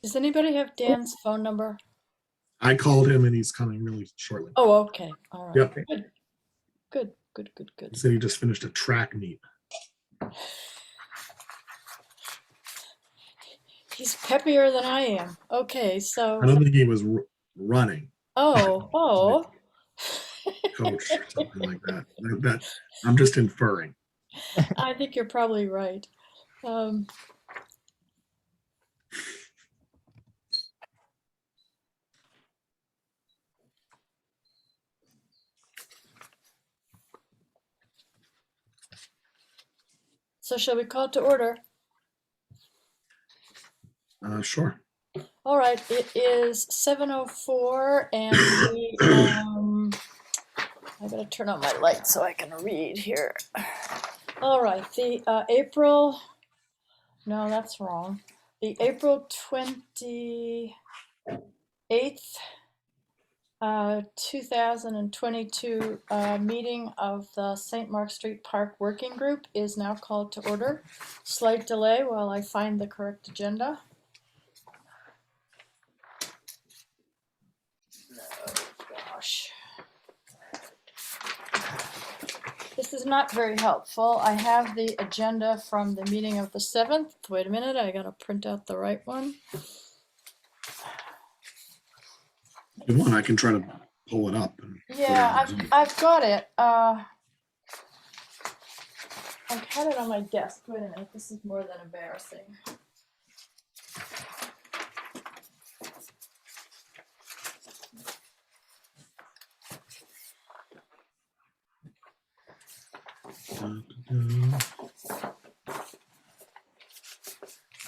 Does anybody have Dan's phone number? I called him and he's coming really shortly. Oh, okay. All right. Yep. Good. Good. Good. Good. He Good. said he just finished a track meet. He's peppier than I am. Okay, I so. don't think he was running. Oh. Coach or something like that. I'm just inferring. I think you're probably right. Um, so shall we call to order? Sure. All right, it is 7:04 and I gotta turn on my light so I can read here. All right, the no, that's wrong. The April 28th, 2022 meeting of the St. Mark Street Park Working Group is now called to order. Slight delay while I find the correct agenda. Gosh. This is not very helpful. I have the agenda from the meeting of the 7th. Wait a minute, I gotta print out the right one. If you want, I can try to pull it up. Yeah, I've got it. I've had it on my desk. Wait a minute, this is more than embarrassing.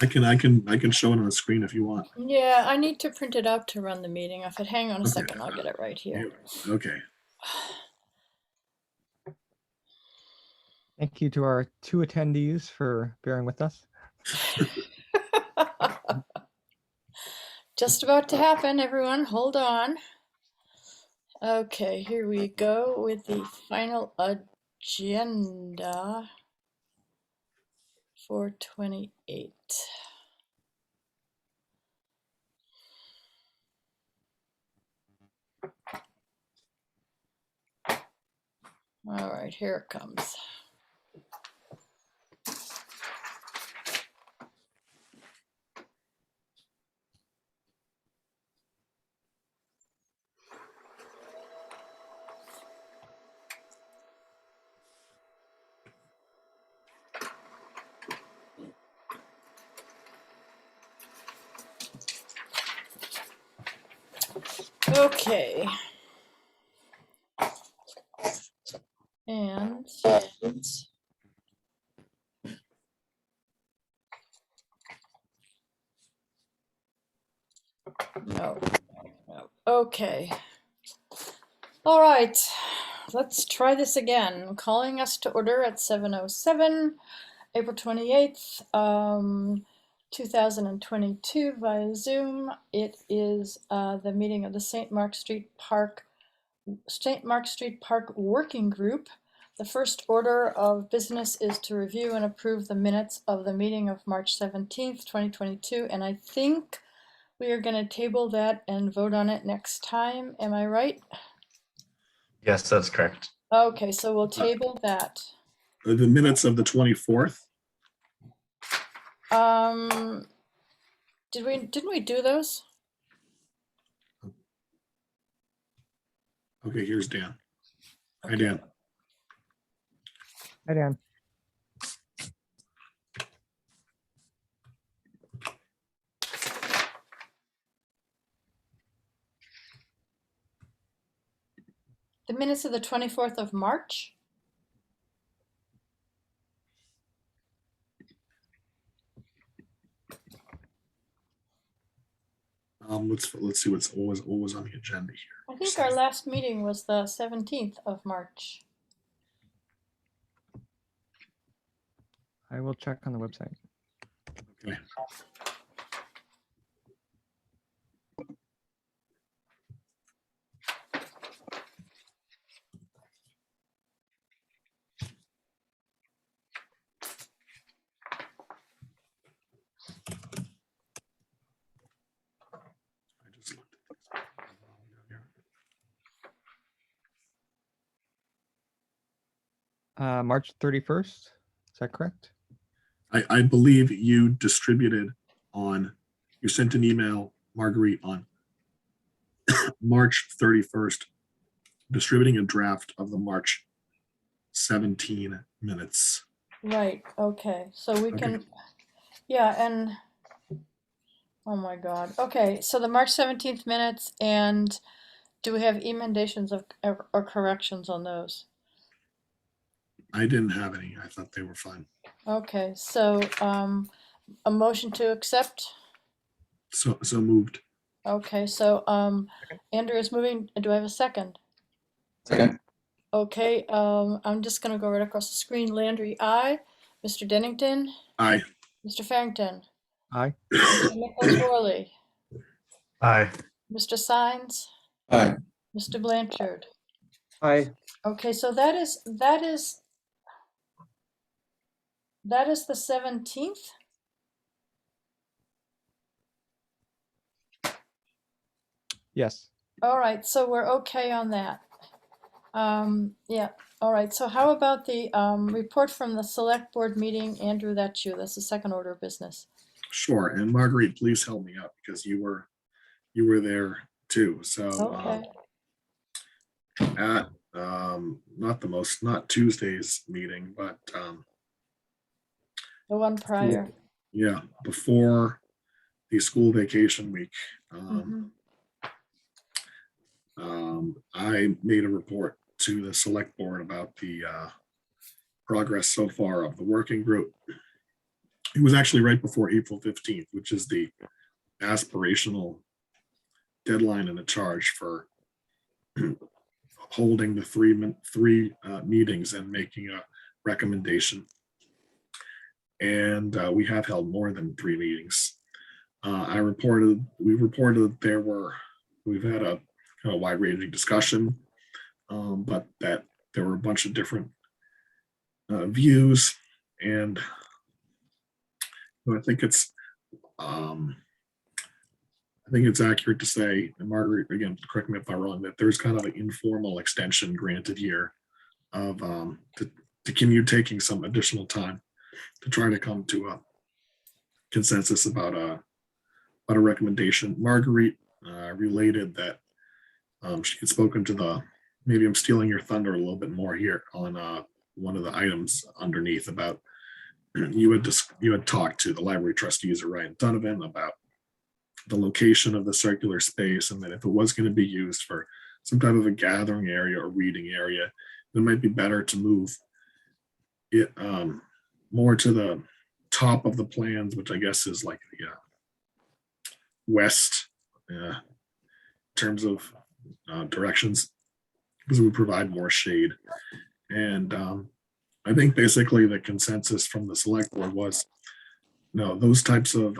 I can show it on the screen if you want. Yeah, I need to print it out to run the meeting. If it hang on a Okay. second, I'll get it right here. Okay. Thank you to our 2 attendees for bearing with us. Just about to happen, everyone. Hold on. Okay, here we go with the final agenda for 28. All right, here it comes. Okay. And no. Okay. All right. Let's try this again. Calling us to order at 7:07, April 28th, 2022 via Zoom. It is the meeting of the St. Mark Street Park Working Group. The first order of business is to review and approve the minutes of the meeting of March 17th, 2022, and I think we are going to table that and vote on it next time. Am I right? Yes, that's correct. Okay, so we'll table that. The minutes of the 24th. Didn't we do those? Okay, here's Dan. Okay. Hi, Dan. Hi, Dan. The minutes of the 24th of March? Let's see what was on the agenda here. I think our last meeting was the 17th of March. I will check on the website. Okay. March 31st. Is that correct? I believe you distributed you sent an email, Marguerite, on March 31st, distributing a draft of the March 17 minutes. Right, okay, so we can, yeah, and, oh my God, okay, so the March 17th minutes, and do we have emendations or corrections on those? I didn't have any. I thought they were fine. Okay, so, a motion to accept? So moved. Okay, so, Andrew is moving, do I have a second? Second. Okay, I'm just gonna go right across the screen. Landry, aye. Mr. Dennington, Aye. Mr. Farrington, Aye. Mr. Nichols Worley, Aye. Mr. Sines, Aye. Mr. Blanchard. Aye. Okay, so that is the 17th? Yes. All right, so we're okay on that. Yeah, all right, so how about the report from the select board meeting? Andrew, that's you, that's the second order of business. Sure. And Marguerite, please help me out because you were there too. So Okay, at not Tuesday's meeting, but the one prior. yeah, before the school vacation week, Mhm. I made a report to the select board about the progress so far of the working group. It was actually right before April 15th, which is the aspirational deadline and the charge for holding the three meetings and making a recommendation. And we have held more than 3 meetings. We reported that we've had a kind of wide-ranging discussion, but that there were a bunch of different views, and I think it's accurate to say, and Marguerite, again, correct me if I'm wrong, that there's kind of an informal extension granted here of to continue taking some additional time to try to come to a consensus about a recommendation. Marguerite related that she had spoken to maybe I'm stealing your thunder a little bit more here on one of the items underneath about you had talked to the library trustees or Ryan Donovan about the location of the circular space, and that if it was going to be used for some type of a gathering area or reading area, it might be better to move it more to the top of the plans, which I guess is like the west in terms of directions, because it would provide more shade. And I think basically the consensus from the select board was, no, those types of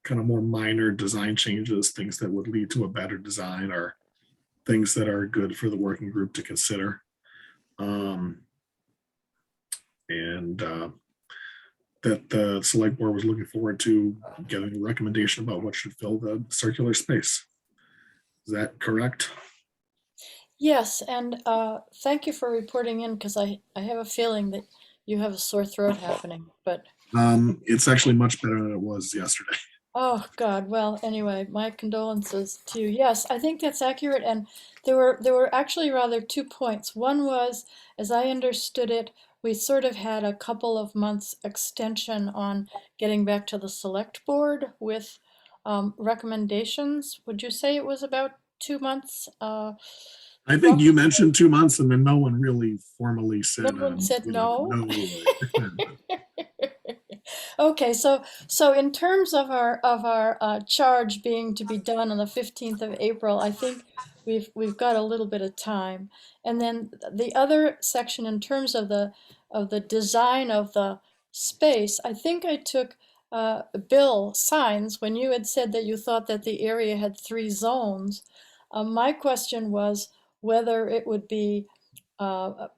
kind of more minor design changes, things that would lead to a better design, are things that are good for the working group to consider. That the select board was looking forward to getting a recommendation about what should fill the circular space. Is that correct? Yes, and thank you for reporting in, because I have a feeling that you have a sore throat happening, but It's actually much better than it was yesterday. oh God, well, anyway, my condolences to you. Yes, I think that's accurate, and there were actually rather 2 points. One was, as I understood it, we sort of had a couple of months extension on getting back to the select board with recommendations. Would you say it was about 2 months? I think you mentioned 2 months, and then no one really formally said, No one said no? no. Okay, so in terms of our charge being to be done on the 15th of April, I think we've got a little bit of time. And then the other section, in terms of the design of the space, I think I took Bill Sines when you had said that you thought that the area had 3 zones. My question was whether it would be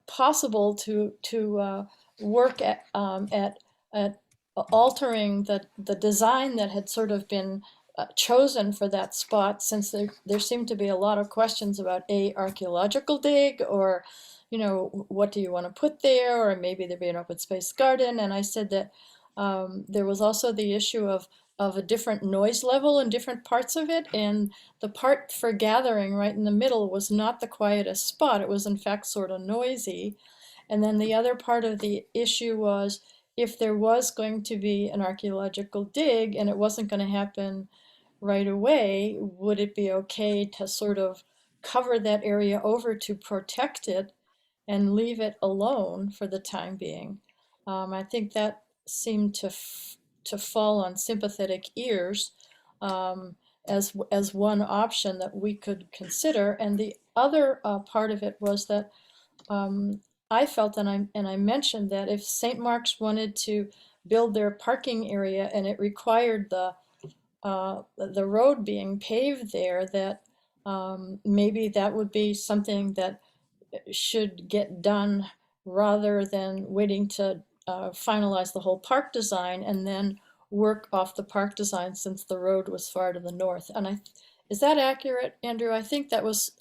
possible to work at altering the design that had sort of been chosen for that spot, since there seemed to be a lot of questions about archaeological dig, or you know, what do you want to put there? Or maybe there'd be an open space garden. And I said that there was also the issue of a different noise level in different parts of it. And the part for gathering right in the middle was not the quietest spot. It was in fact sort of noisy. And then the other part of the issue was if there was going to be an archaeological dig and it wasn't going to happen right away, would it be okay to sort of cover that area over to protect it and leave it alone for the time being? I think that seemed to fall on sympathetic ears as one option that we could consider. And the other part of it was that I felt, and I mentioned that if St. Mark's wanted to build their parking area and it required the road being paved there, that maybe that would be something that should get done rather than waiting to finalize the whole park design and then work off the park design since the road was far to the north. And is that accurate, Andrew? I think that was.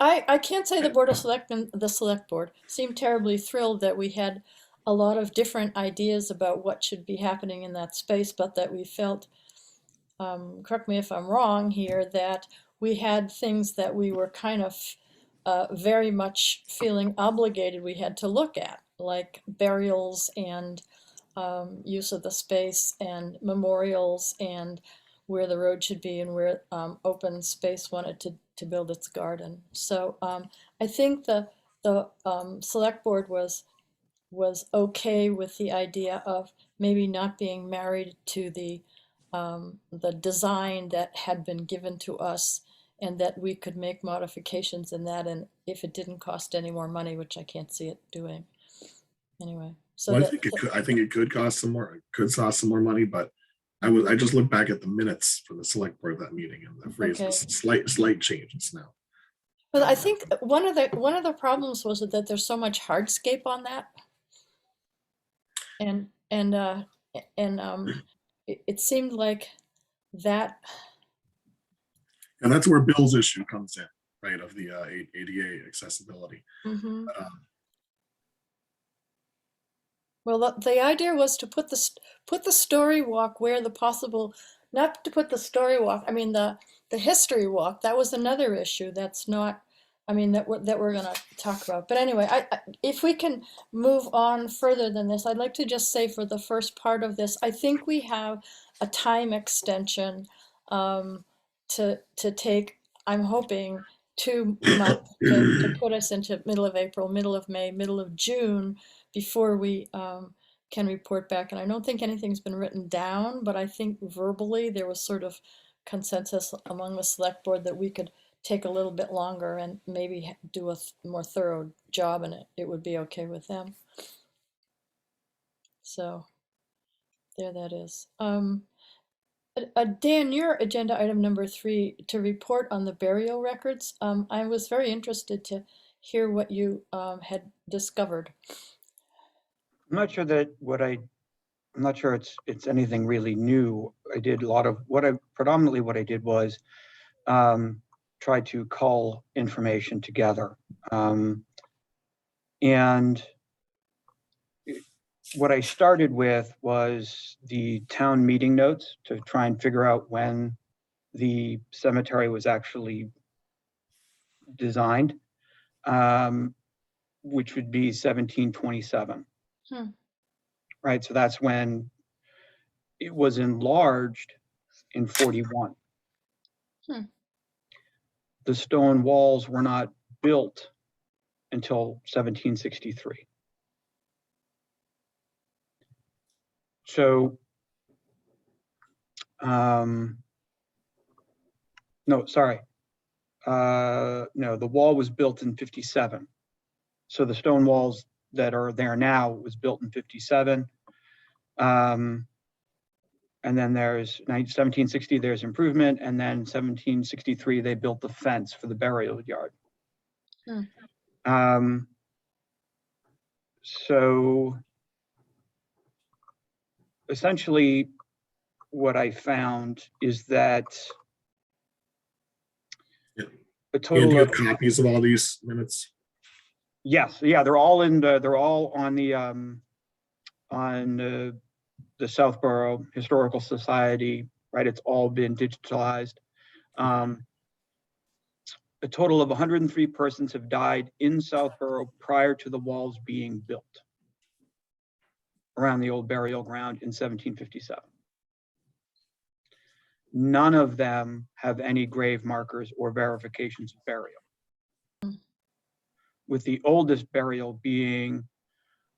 I can't say the Board of Selectmen, the Select Board, seemed terribly thrilled that we had a lot of different ideas about what should be happening in that space, but that we felt, correct me if I'm wrong here, that we had things that we were kind of very much feeling obligated we had to look at, like burials and use of the space and memorials and where the road should be and where open space wanted to build its garden. So I think the select board was okay with the idea of maybe not being married to the design that had been given to us, and that we could make modifications in that, and if it didn't cost any more money, which I can't see it doing. Anyway, so Well, that, I think it could cost some more. It could cost some more money, but I just looked back at the minutes for the select board of that meeting, and the phrase Okay. was slight changes now. but I think one of the problems was that there's so much hardscape on that, and it seemed like that. And that's where Bill's issue comes in, right? Of the ADA accessibility. Mhm. Um, Well, the idea was to put the story walk where the possible, not to put the story walk. I mean the history walk. That was another issue. That's not. I mean that we're gonna talk about. But anyway, if we can move on further than this, I'd like to just say for the first part of this, I think we have a time extension to take. I'm hoping 2 months to put us into middle of April, middle of May, middle of June before we can report back. And I don't think anything's been written down, but I think verbally there was sort of consensus among the select board that we could take a little bit longer and maybe do a more thorough job, and it would be okay with them. So there that is. Dan, your agenda item number 3, to report on the burial records. I was very interested to hear what you had discovered. I'm not sure that I'm not sure it's anything really new. I did a lot of predominantly what I did was try to cull information together. And what I started with was the town meeting notes to try and figure out when the cemetery was actually designed, which would be 1727. Right, so that's when it was enlarged in 41. The stone walls were not built until 1763. So, no, sorry. No, the wall was built in 57. So the stone walls that are there now was built in 57. And then there's 1760, there's improvement. And then 1763, they built the fence for the burial yard. So essentially what I found is that a and total do you of have copies of all these minutes? Yes, yeah, they're all on the Southborough Historical Society, right? It's all been digitalized. A total of 103 persons have died in Southborough prior to the walls being built around the old burial ground in 1757. None of them have any grave markers or verifications of burial, with the oldest burial being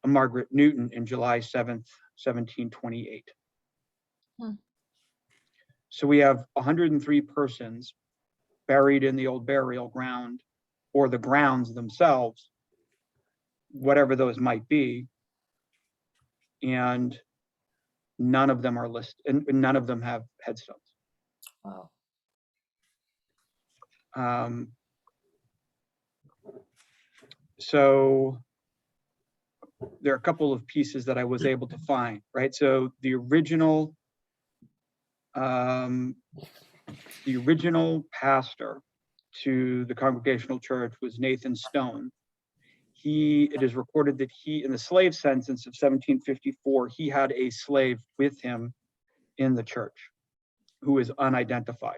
a Margaret Newton in July 7th, 1728. So we have 103 persons buried in the old burial ground or the grounds themselves, whatever those might be, and none of them are listed, and none of them have headstones. Wow. So there are a couple of pieces that I was able to find, right? So the original pastor to the Congregational Church was Nathan Stone. It is recorded that he, in the slave census of 1754, he had a slave with him in the church who is unidentified.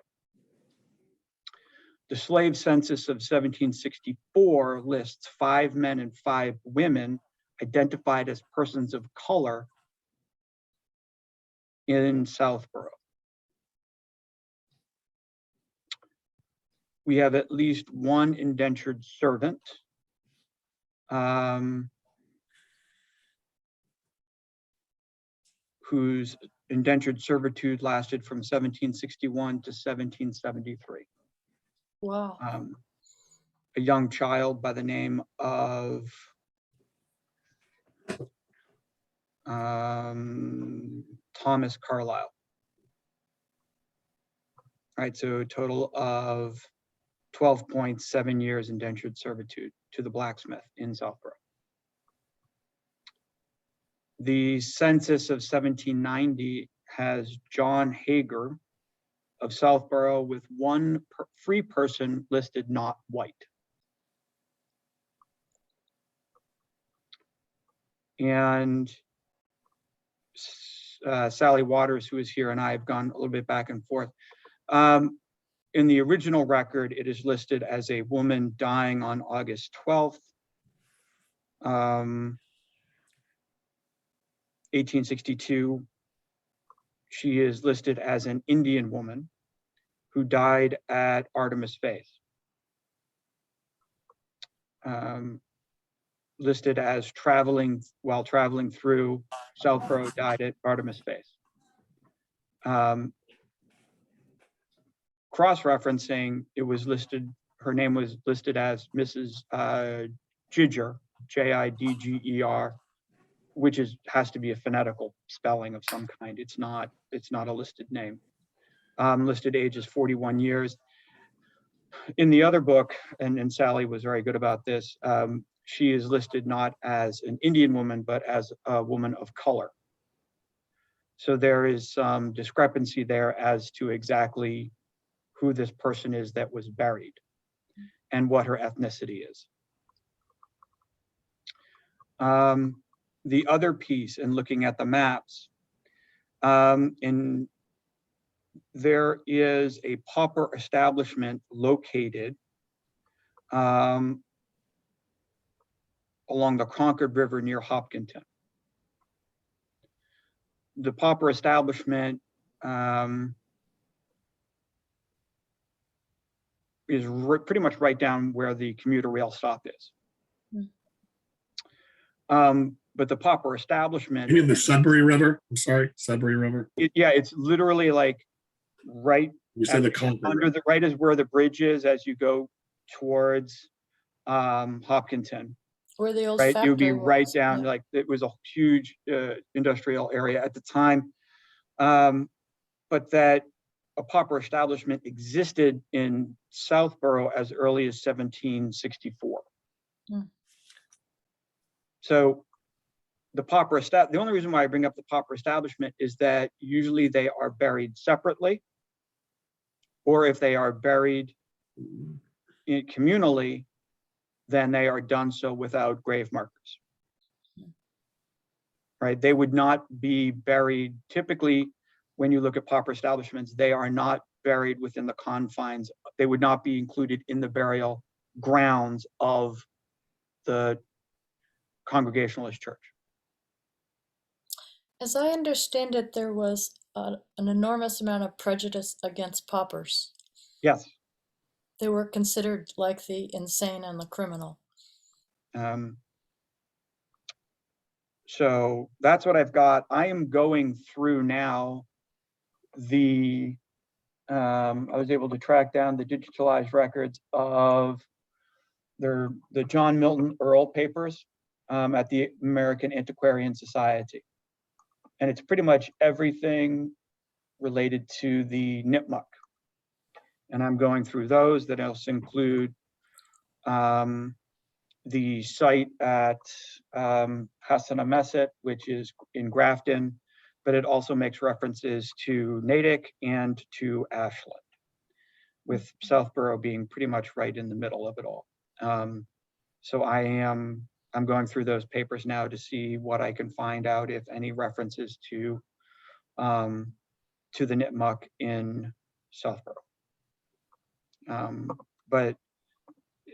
The slave census of 1764 lists 5 men and 5 women identified as persons of color in Southborough. We have at least one indentured servant. Whose indentured servitude lasted from 1761 to 1773. Wow. A young child by the name of Thomas Carlyle. All right, so a total of 12.7 years indentured servitude to the blacksmith in Southborough. The census of 1790 has John Hager of Southborough with one free person listed not white. And Sally Waters, who is here, and I have gone a little bit back and forth. In the original record, it is listed as a woman dying on August 12th, 1862. She is listed as an Indian woman who died at Artemis Faith. Listed as while traveling through Southborough, died at Artemis Faith. Cross-referencing, it was listed, her name was listed as Mrs. Jidger, Jidger, which has to be a phonetical spelling of some kind. It's not a listed name. Listed age is 41 years. In the other book, and Sally was very good about this, she is listed not as an Indian woman, but as a woman of color. So there is some discrepancy there as to exactly who this person is that was buried and what her ethnicity is. The other piece, in looking at the maps, there is a pauper establishment located along the Concord River near Hopkinton. The pauper establishment is pretty much right down where the commuter rail stop is. But the pauper establishment— You mean the Sudbury River? I'm sorry, Sudbury River. Yeah, it's literally like right You said the Concord under River. the right is where the bridge is as you go towards Hopkinton. Where the old Right, it would be factory right was. down, Yeah. like it was a huge industrial area at the time, but that a pauper establishment existed in Southborough as early as 1764. So the only reason why I bring up the pauper establishment is that usually they are buried separately, or if they are buried communally, then they are done so without grave markers. Right? They would not be buried. Typically, when you look at pauper establishments, they are not buried within the confines. They would not be included in the burial grounds of the Congregationalist church. As I understand it, there was an enormous amount of prejudice against paupers. Yes. They were considered like the insane and the criminal. So that's what I've got. I am going through now I was able to track down the digitalized records of the John Milton Earl papers at the American Antiquarian Society. And it's pretty much everything related to the Nipmuc. And I'm going through those. That also include the site at Hassanameset, which is in Grafton, but it also makes references to Natick and to Ashland, with Southborough being pretty much right in the middle of it all. So I'm going through those papers now to see what I can find out, if any references to the Nipmuc in Southborough. But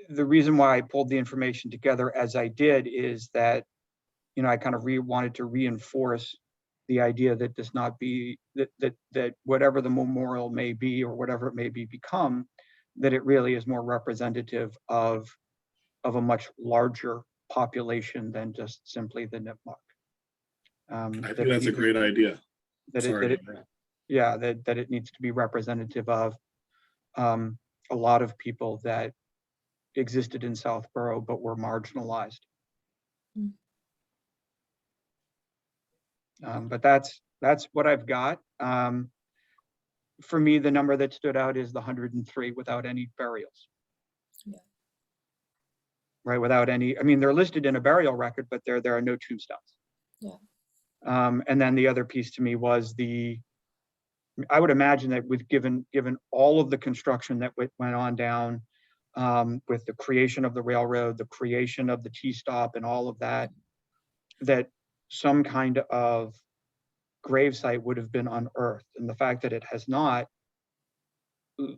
the reason why I pulled the information together as I did is that, you know, I kind of wanted to reinforce the idea that this not be that whatever the memorial may be, or whatever it may become, that it really is more representative of a much larger population than just simply the Nipmuc. I think that's a great idea. That it needs to be representative of a lot of people that existed in Southborough but were marginalized. But that's what I've got. For me, the number that stood out is the 103 without any burials. Yeah. Right, without any, I mean, they're listed in a burial record, but there are no tombstones. Yeah. And then the other piece to me was I would imagine that with given all of the construction that went on down, with the creation of the railroad, the creation of the T-stop and all of that, that some kind of gravesite would have been unearthed. And the fact that it has not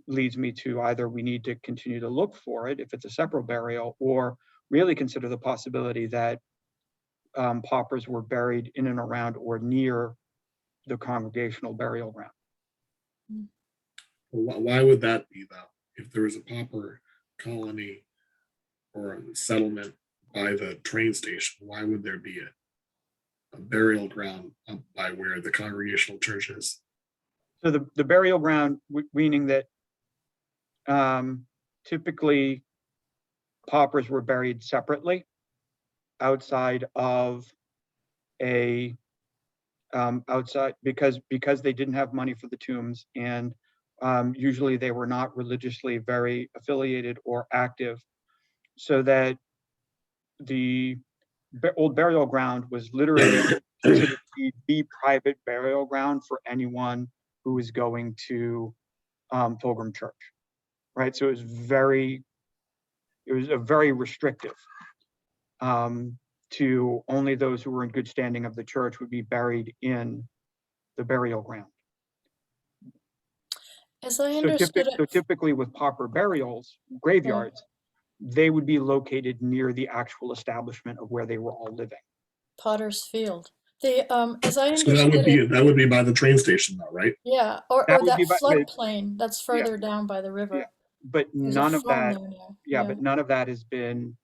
leads me to either we need to continue to look for it if it's a separate burial, or really consider the possibility that paupers were buried in and around or near the congregational burial ground. Why would that be, though? If there was a pauper colony or a settlement by the train station, why would there be a burial ground up by where the congregational church is? So the burial ground, meaning that typically paupers were buried separately outside of because they didn't have money for the tombs, and usually they were not religiously very affiliated or active, so that the old burial ground was literally considered to be the private burial ground for anyone who was going to Pilgrim Church, right? So it was a very restrictive to only those who were in good standing of the church would be buried in the burial ground. As I understood So it, typically with pauper burials, graveyards, they would be located near the actual establishment of where they were all living. Potter's Field. As I So understood it, that would be by the train station, though, right? yeah, or That would that be by- floodplain that's further down by the river. Yeah. But There's a none of farm that, there now. yeah, but none of that has been,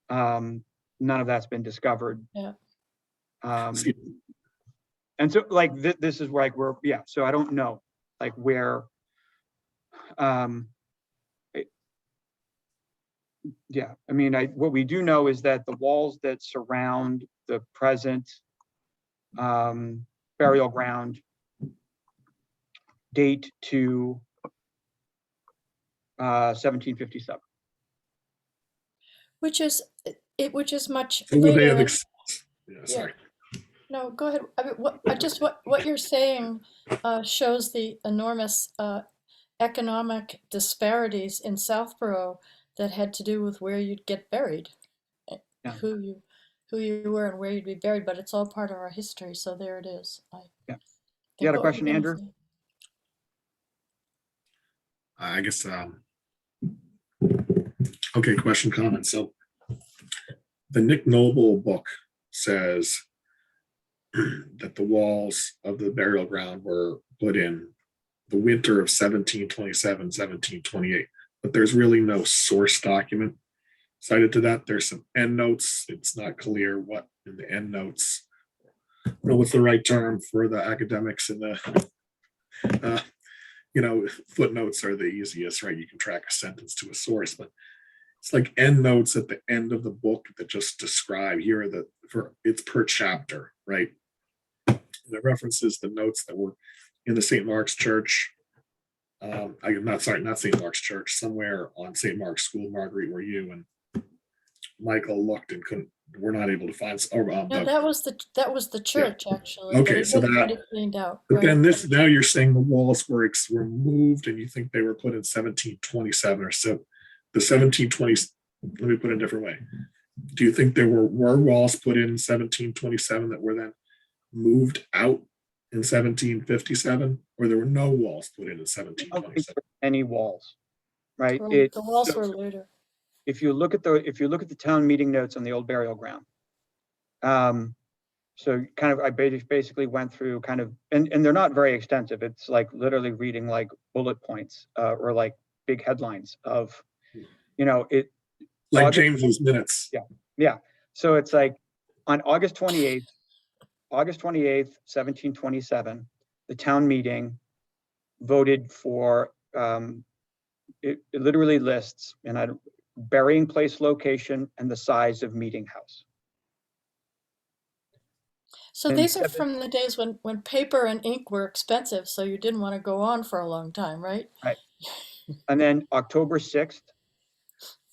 none of that's been discovered. Yeah. And so like this is like where, yeah, so I don't know like where, yeah, I mean, what we do know is that the walls that surround the present burial ground date to 1757. Which is much So would they have later. yeah, sorry. No, go ahead. I mean, what you're saying shows the enormous economic disparities in Southborough that had to do with where you'd get buried, Yeah. who you were and where you'd be buried, but it's all part of our history, so there it is. Yeah. think You had a what were you question, gonna Andrew? say? I guess, okay, question, comment. So the Nick Noble book says that the walls of the burial ground were put in the winter of 1727, 1728, but there's really no source document cited to that. There's some endnotes. It's not clear what in the endnotes, what's the right term for the academics in the, footnotes are the easiest, right? You can track a sentence to a source, but it's like endnotes at the end of the book that just describe here are it's per chapter, right? And it references the notes that were in the St. Mark's Church. Not St. Mark's Church, somewhere on St. Mark's School. Marguerite, were you and Michael looked and were not able to find. No, that was the church actually, but Okay, it so doesn't get that. it cleaned out, But right? then now you're saying the walls were moved, and you think they were put in 1727 or so. The 1720s. Let me put it a different way. Do you think there were walls put in 1727 that were then moved out in 1757, or there were no walls put in I don't think 1727? there were any walls, right? Well, It, the walls so were later. if you look at the town meeting notes on the old burial ground, so kind of I basically went through kind of, and they're not very extensive. It's like literally reading like bullet points or like big headlines of, it. Like August, James's minutes. yeah. So it's like on August 28th, 1727, the town meeting voted for, it literally lists, and burying place location and the size of meeting house. So And these are from the days when paper and ink were expensive, so you didn't want to go on for a long time, right? Right. And then October 6th,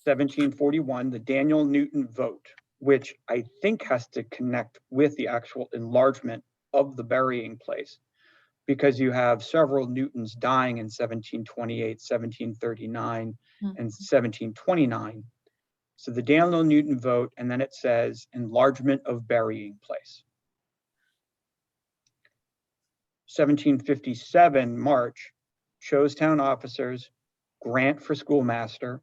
1741, the Daniel Newton vote, which I think has to connect with the actual enlargement of the burying place, because you have several Newtons dying in 1728, 1739, and 1729. So the Daniel Newton vote, and then it says enlargement of burying place. 1757, March, chose town officers, grant for schoolmaster,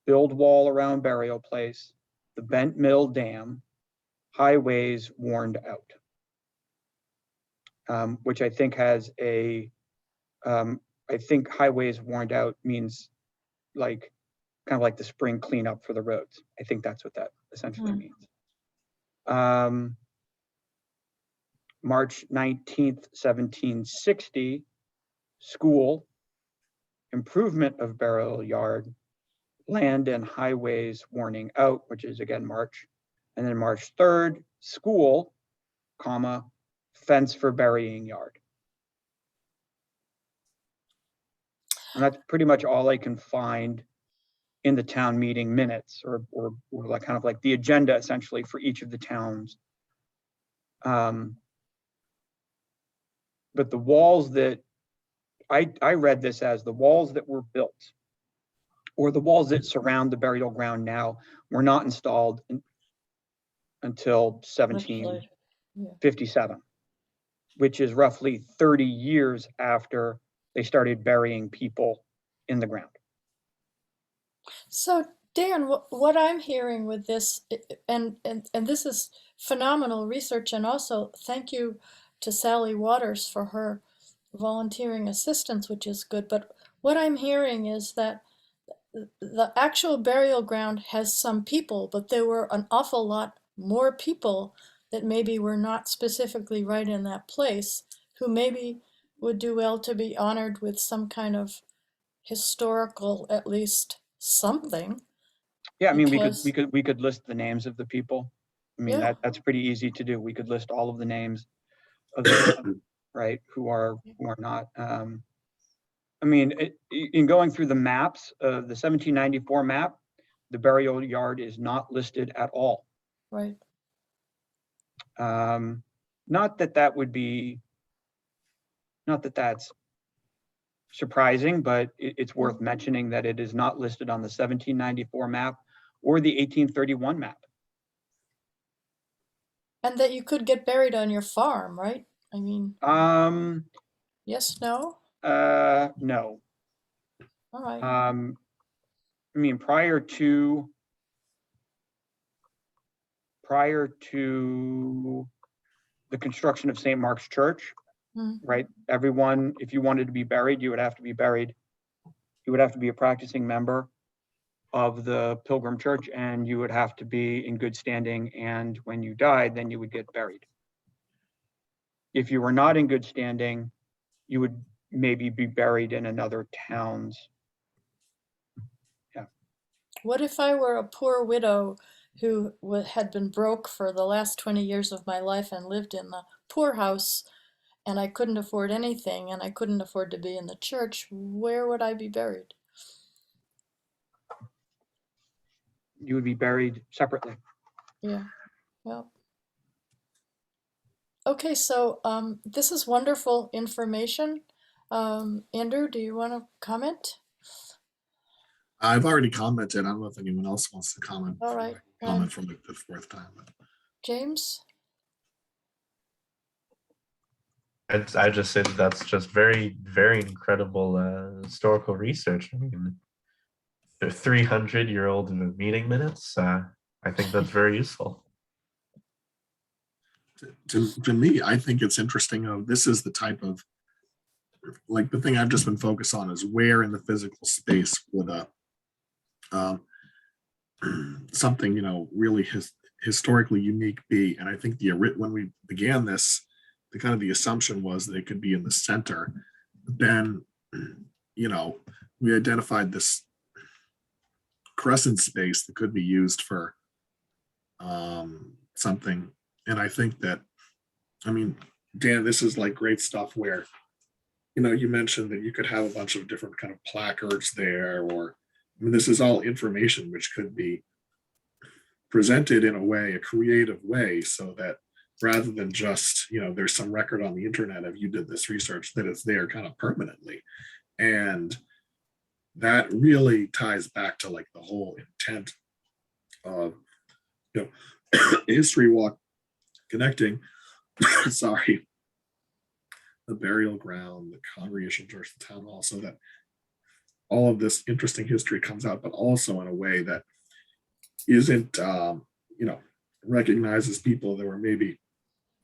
build wall around burial place, the Bent Mill Dam, highways warned out. Which I think has I think highways warned out means like, kind of like the spring cleanup for the roads. I think that's what that essentially means. March 19th, 1760, school, improvement of burial yard, land and highways warning out, which is again March. And then March 3rd, school, comma, fence for burying yard. And that's pretty much all I can find in the town meeting minutes, or like kind of like the agenda essentially for each of the towns. But the walls that I read this as the walls that were built, or the walls that surround the burial ground now, were not installed until 1757, which is roughly 30 years after they started burying people in the ground. So Dan, what I'm hearing with this, and this is phenomenal research, and also thank you to Sally Waters for her volunteering assistance, which is good. But what I'm hearing is that the actual burial ground has some people, but there were an awful lot more people that maybe were not specifically right in that place, who maybe would do well to be honored with some kind of historical, at least something. Yeah, I mean, we Because could list the names of the people. I mean, yeah, that's pretty easy to do. We could list all of the names of the people, right, who are not. I mean, in going through the maps, the 1794 map, the burial yard is not listed at all. right. Not that that would be, not that that's surprising, but it's worth mentioning that it is not listed on the 1794 map or the 1831 map. And that you could get buried on your farm, right? I mean, yes, no? No. All right. I mean, prior to the construction of St. Mark's Church, Mm. right? Everyone, if you wanted to be buried, you would have to be buried. You would have to be a practicing member of the Pilgrim Church, and you would have to be in good standing. And when you died, then you would get buried. If you were not in good standing, you would maybe be buried in another town's. What if I were a poor widow who had been broke for the last 20 years of my life and lived in the poorhouse, and I couldn't afford anything, and I couldn't afford to be in the church? Where would I be buried? You would be buried separately. Yeah, well. Okay, so this is wonderful information. Andrew, do you want to comment? I've already commented. I don't know if anyone else wants to comment. All right. Comment for like the fourth time. James? I just say that that's just very, very incredible historical research. I mean, the 300-year-old meeting minutes. I think that's very useful. To me, I think it's interesting. This is the type of, like, the thing I've just been focused on is where in the physical space would something, really historically unique be. And I think when we began this, the kind of the assumption was that it could be in the center. Then, we identified this crescent space that could be used for something. And I think that, I mean, Dan, this is like great stuff where, you mentioned that you could have a bunch of different kind of placards there, or, I mean, this is all information which could be presented in a creative way, so that rather than just, there's some record on the internet of you did this research, that it's there kind of permanently. And that really ties back to like the whole intent of, history walk connecting, sorry, the burial ground, the congregational church, the town hall, so that all of this interesting history comes out, but also in a way that isn't, recognizes people that were maybe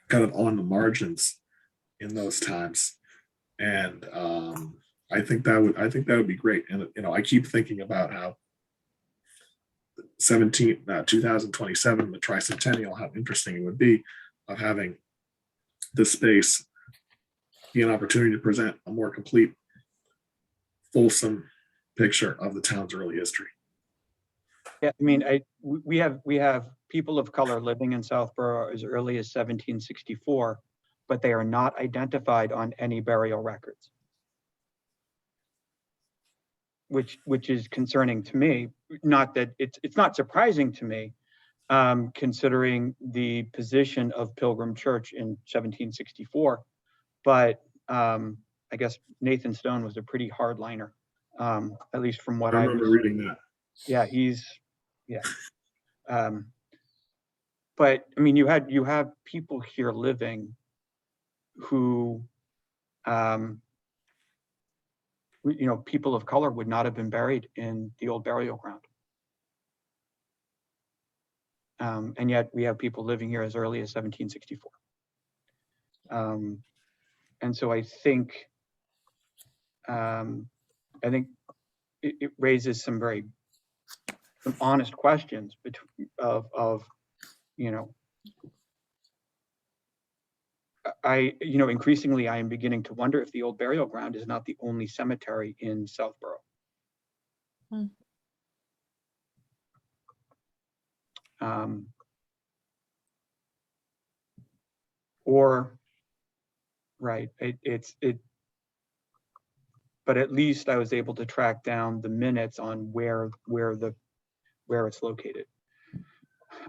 kind of on the margins in those times. And I think that would be great. And I keep thinking about how 2027, the tricentennial, how interesting it would be of having this space be an opportunity to present a more complete, fulsome picture of the town's early history. Yeah, I mean, we have people of color living in Southborough as early as 1764, but they are not identified on any burial records, which is concerning to me. Not that it's not surprising to me, considering the position of Pilgrim Church in 1764, but I guess Nathan Stone was a pretty hardliner, at least from what I I remember was reading that. Yeah, but I mean, you have people here living who, people of color would not have been buried in the old burial ground. And yet we have people living here as early as 1764. And so I think it raises some honest questions of increasingly I am beginning to wonder if the old burial ground is not the only cemetery in Southborough. Or right, but at least I was able to track down the minutes on where it's located.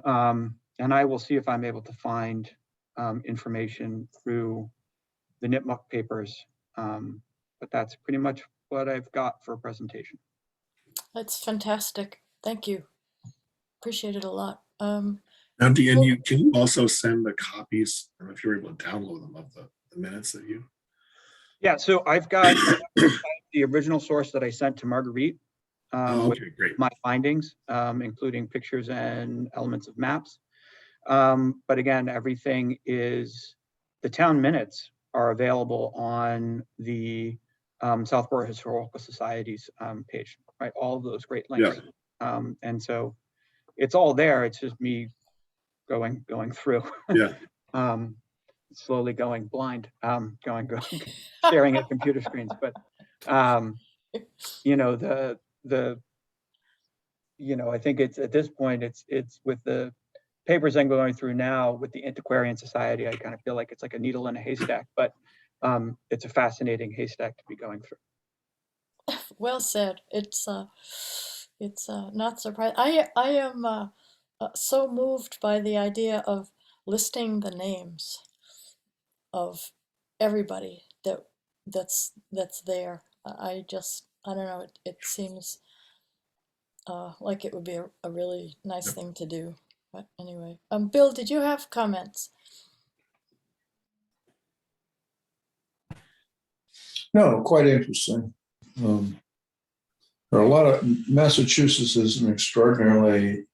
And I will see if I'm able to find information through the Nipmuc papers But that's pretty much what I've got for a presentation. That's fantastic. Thank you. Appreciate it a lot. Now, and can you also send the copies, I don't know if you're able to download them of the minutes that you. Yeah, so I've got the original source that I sent to Marguerite with Okay, great. my findings, including pictures and elements of maps. But again, everything is, the town minutes are available on the Southborough Historical Society's page, right? All of those great links. And so it's all there. It's just me going through. Yeah. Slowly going blind, staring at computer screens. But you know, I think it's at this point, it's with the papers I'm going through now with the Antiquarian Society, I kind of feel like it's like a needle in a haystack, but it's a fascinating haystack to be going through. Well said. It's not surprising. I am so moved by the idea of listing the names of everybody that's there. I don't know. It seems like it would be a really nice thing to do. But anyway, Bill, did you have comments? No, quite interesting. There are a lot of, Massachusetts is an extraordinarily,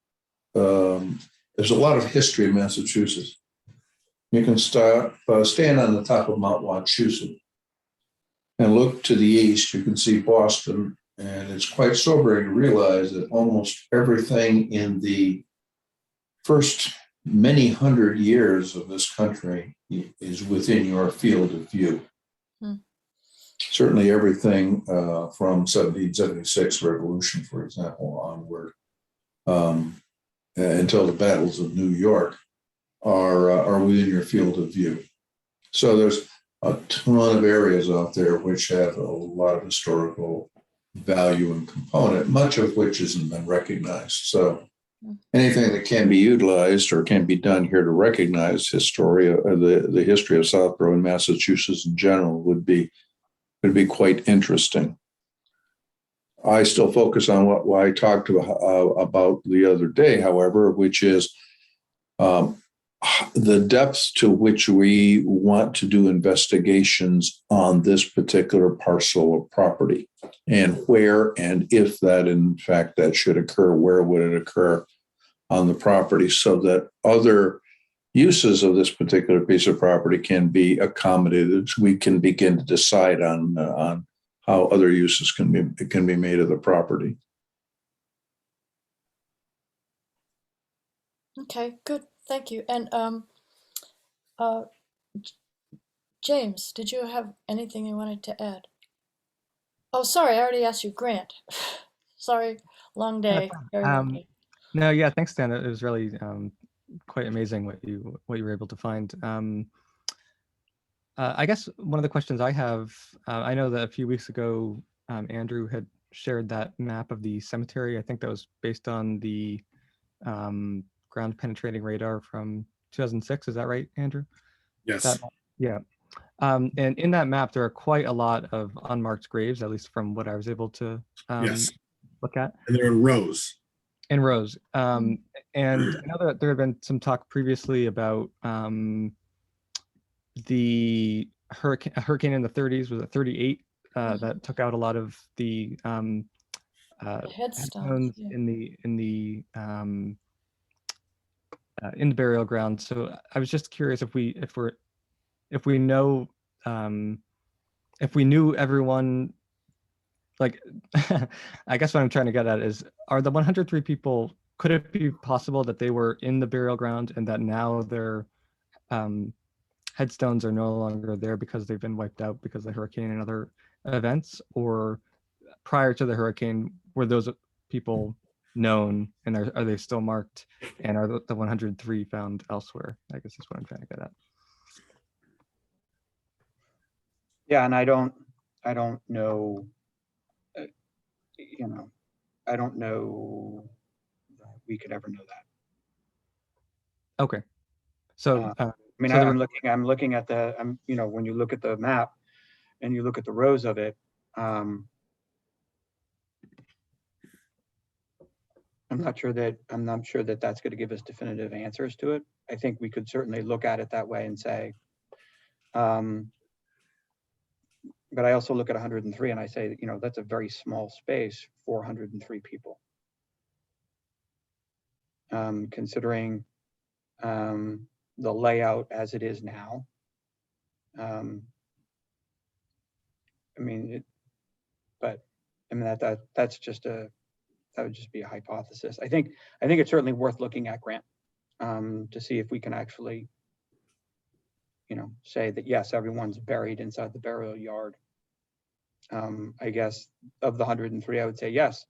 there's a lot of history in Massachusetts. You can stand on the top of Mount Wachusett and look to the east. You can see Boston, and it's quite sobering to realize that almost everything in the first many hundred years of this country is within your field of view. Certainly everything from 1776 Revolution, for example, onward until the battles of New York are within your field of view. So there's a ton of areas out there which have a lot of historical value and component, much of which hasn't been recognized. So anything that can be utilized or can be done here to recognize the history of Southborough and Massachusetts in general would be quite interesting. I still focus on what I talked about the other day, however, which is the depth to which we want to do investigations on this particular parcel of property, and where and if that, in fact, that should occur, where would it occur on the property, so that other uses of this particular piece of property can be accommodated. We can begin to decide on how other uses can be made of the property. Okay, good. Thank you. And James, did you have anything you wanted to add? Oh, sorry, I already asked you. Grant. Sorry, long day. Very long day. No, yeah, thanks, Dan. It was really quite amazing what you were able to find. I guess one of the questions I have, I know that a few weeks ago, Andrew had shared that map of the cemetery. I think that was based on the ground penetrating radar from 2006. Is that right, Andrew? Yes. Yeah. And in that map, there are quite a lot of unmarked graves, at least from what I was able to Yes. look at. And they're in rows. In rows. And I know that there had been some talk previously about the hurricane in the 30s, was it 38, that took out a lot of the headstones in the burial ground. So I was just curious if we know, if we knew everyone, like, I guess what I'm trying to get at is, are the 103 people, could it be possible that they were in the burial ground and that now their headstones are no longer there because they've been wiped out because of the hurricane and other events? Or prior to the hurricane, were those people known, and are they still marked, and are the 103 found elsewhere? I guess that's what I'm trying to get at. Yeah, and I don't know, I don't know that we could ever know that. Okay. So I mean, so I'm looking at when you look at the map, and you look at the rows of it, I'm not sure that that's going to give us definitive answers to it. I think we could certainly look at it that way and say, but I also look at 103 and I say, you know, that's a very small space for 103 people. Considering the layout as it is now. I mean, that's just that would just be a hypothesis. I think it's certainly worth looking at, Grant, to see if we can actually, you know, say that yes, everyone's buried inside the burial yard. I guess of the 103, I would say yes.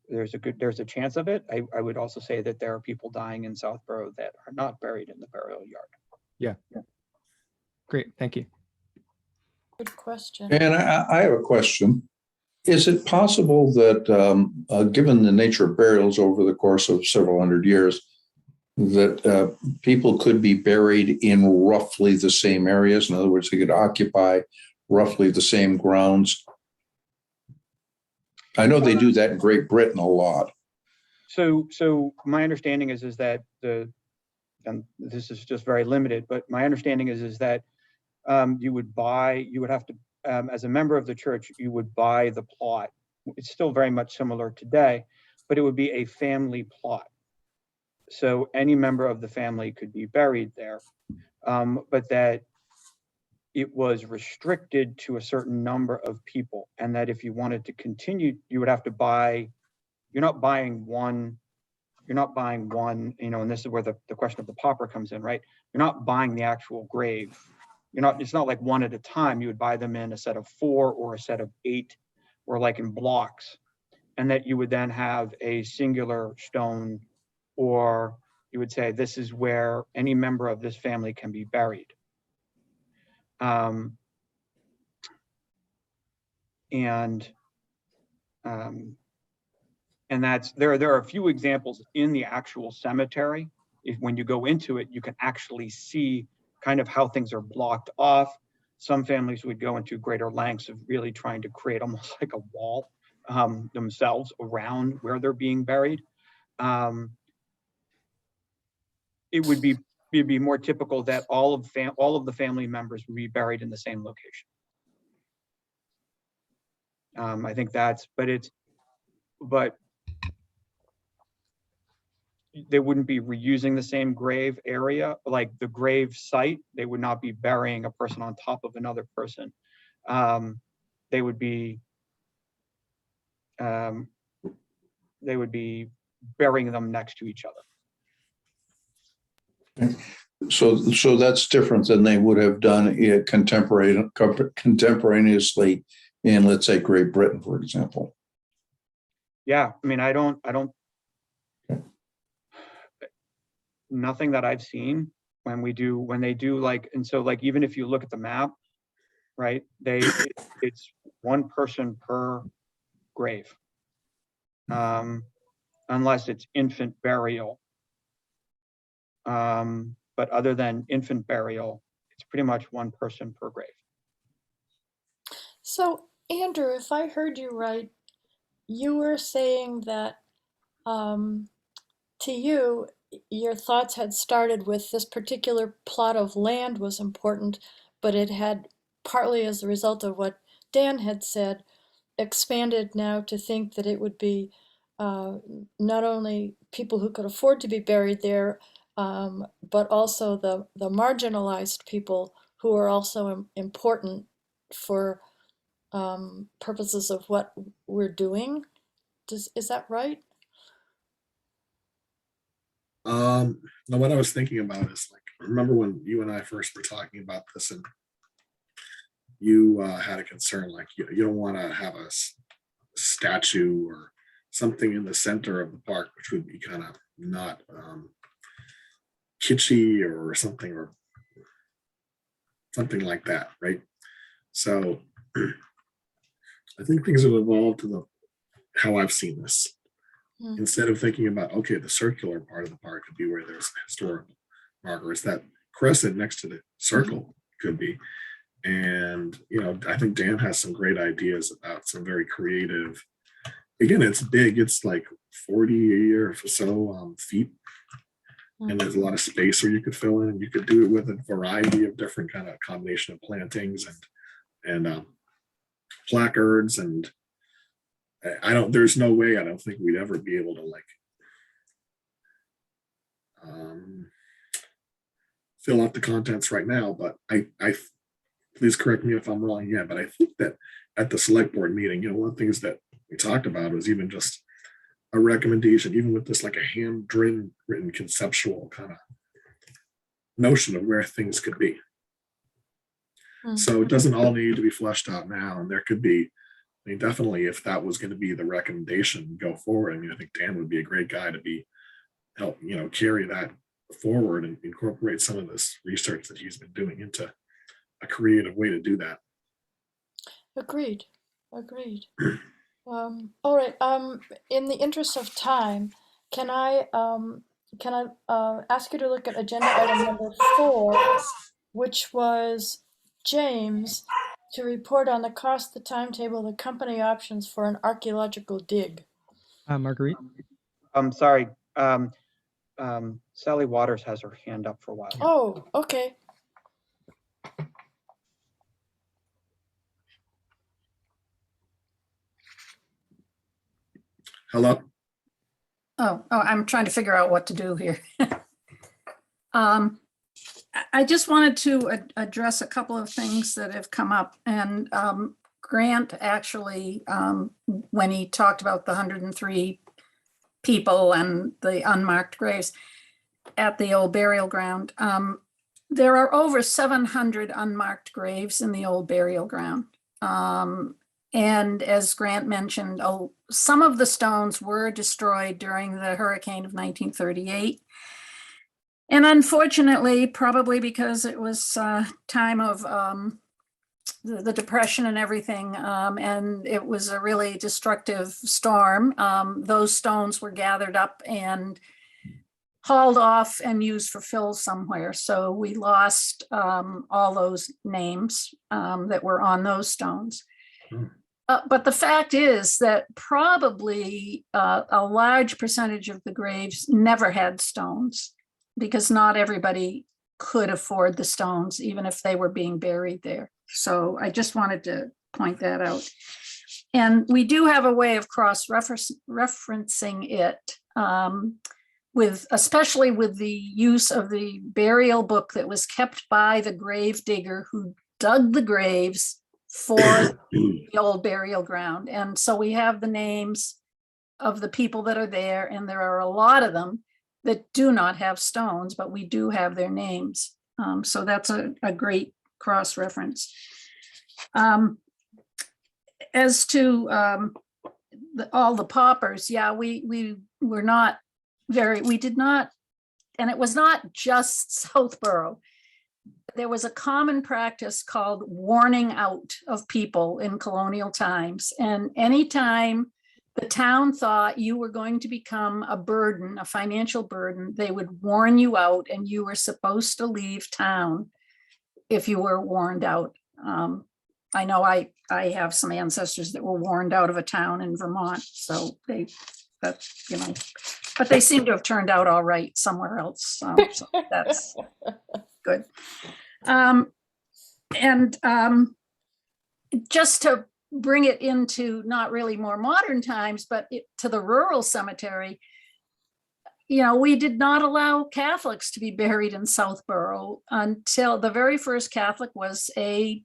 There's a chance of it. I would also say that there are people dying in Southborough that are not buried in the burial yard. Yeah. Great, thank you. Good question. And I have a question. Is it possible that, given the nature of burials over the course of several hundred years, that people could be buried in roughly the same areas? In other words, they could occupy roughly the same grounds. I know they do that in Great Britain a lot. So my understanding is that and this is just very limited, but my understanding is that you would have to, as a member of the church, you would buy the plot. It's still very much similar today, but it would be a family plot. So any member of the family could be buried there, but that it was restricted to a certain number of people, and that if you wanted to continue, you would have to buy. You're not buying one, you know, and this is where the question of the pauper comes in, right? You're not buying the actual grave. It's not like one at a time. You would buy them in a set of 4 or a set of 8, or like in blocks, and that you would then have a singular stone, or you would say, this is where any member of this family can be buried. And that's there are a few examples in the actual cemetery. When you go into it, you can actually see kind of how things are blocked off. Some families would go into greater lengths of really trying to create almost like a wall themselves around where they're being buried. It would be more typical that all of the family members would be buried in the same location. I think but they wouldn't be reusing the same grave area, like the grave site. They would not be burying a person on top of another person. They would be burying them next to each other. So that's different than they would have done it contemporaneously in, let's say, Great Britain, for example. Yeah, I mean, I don't. Nothing that I've seen when they do like, and so like, even if you look at the map, right, it's one person per grave, unless it's infant burial. But other than infant burial, it's pretty much one person per grave. So, Andrew, if I heard you right, you were saying that to you, your thoughts had started with this particular plot of land was important, but it had, partly as a result of what Dan had said, expanded now to think that it would be not only people who could afford to be buried there, but also the marginalized people who are also important for purposes of what we're doing. Is that right? Now what I was thinking about is, like, remember when you and I first were talking about this, and you had a concern, like you don't want to have a statue or something in the center of the park, which would be kind of not kitschy or something like that, right? So I think things have evolved to how I've seen this. Instead of thinking about, okay, the circular part of the park could be where there's historical markers, that crescent next to the circle could be. And, I think Dan has some great ideas about some very creative, again, it's big. It's like 40 or so feet. And there's a lot of space where you could fill in, and you could do it with a variety of different kind of combination of plantings and placards. And there's no way, I don't think we'd ever be able to fill out the contents right now, but I please correct me if I'm wrong. Yeah, but I think that at the select board meeting, one of the things that we talked about was even just a recommendation, even with this like a hand-written conceptual kind of notion of where things could be. So it doesn't all need to be fleshed out now. And there could be, definitely if that was going to be the recommendation go forward, I think Dan would be a great guy to help carry that forward and incorporate some of this research that he's been doing into a creative way to do that. Agreed. All right. In the interest of time, can I ask you to look at agenda item number 4, which was James to report on the cost, the timetable, the company options for an archaeological dig. Marguerite? I'm sorry. Sally Waters has her hand up for a while. Oh, okay. Hello. Oh, I'm trying to figure out what to do here. I just wanted to address a couple of things that have come up, and Grant actually, when he talked about the 103 people and the unmarked graves at the old burial ground, there are over 700 unmarked graves in the old burial ground. And as Grant mentioned, some of the stones were destroyed during the hurricane of 1938. And unfortunately, probably because it was time of the Depression and everything, and it was a really destructive storm, those stones were gathered up and hauled off and used for fill somewhere. So we lost all those names that were on those stones. But the fact is that probably a large percentage of the graves never had stones, because not everybody could afford the stones, even if they were being buried there. So I just wanted to point that out. And we do have a way of cross-referencing it, especially with the use of the burial book that was kept by the grave digger who dug the graves for the old burial ground. And so we have the names of the people that are there, and there are a lot of them that do not have stones, but we do have their names. So that's a great cross-reference. As to all the paupers, yeah, we were not we did not, and it was not just Southborough. There was a common practice called warning out of people in colonial times. And anytime the town thought you were going to become a burden, a financial burden, they would warn you out, and you were supposed to leave town if you were warned out. I know I have some ancestors that were warned out of a town in Vermont, so but they seem to have turned out all right somewhere else. So that's good. And just to bring it into not really more modern times, but to the rural cemetery, we did not allow Catholics to be buried in Southborough until the very first Catholic was a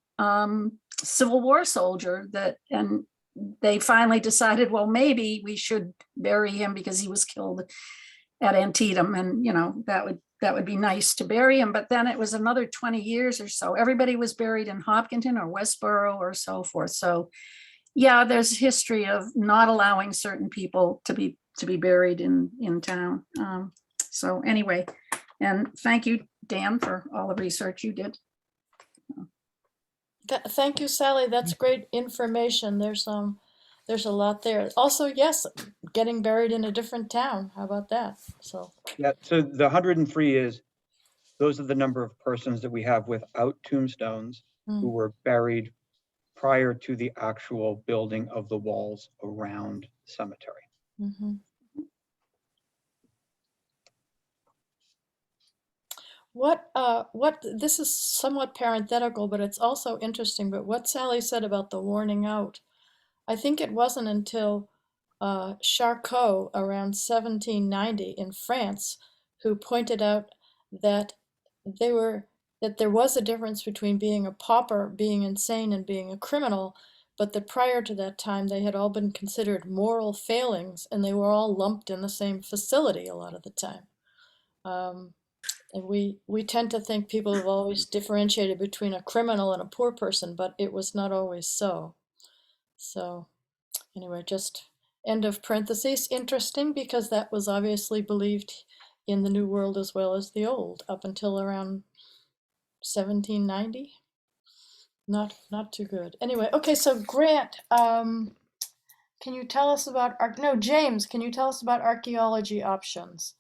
Civil War soldier and they finally decided, well, maybe we should bury him because he was killed at Antietam, and that would be nice to bury him. But then it was another 20 years or so. Everybody was buried in Hopkinton or Westboro or so forth. So yeah, there's history of not allowing certain people to be buried in town. So anyway, and thank you, Dan, for all the research you did. Thank you, Sally. That's great information. There's a lot there. Also, yes, getting buried in a different town. How about that? So Yeah, so the 103 is those are the number of persons that we have without tombstones who Mm. were buried prior to the actual building of the walls around the cemetery. Mhm. What, this is somewhat parenthetical, but it's also interesting, but what Sally said about the warning out, I think it wasn't until Charcot around 1790 in France who pointed out that they were that there was a difference between being a pauper, being insane, and being a criminal, but that prior to that time they had all been considered moral failings and they were all lumped in the same facility a lot of the time. And we tend to think people have always differentiated between a criminal and a poor person, but it was not always so. So anyway, just end of parentheses. Interesting because that was obviously believed in the New World as well as the Old up until around 1790. Not too good. Anyway, okay, so Grant, can you tell us about no, James, can you tell us about archaeology options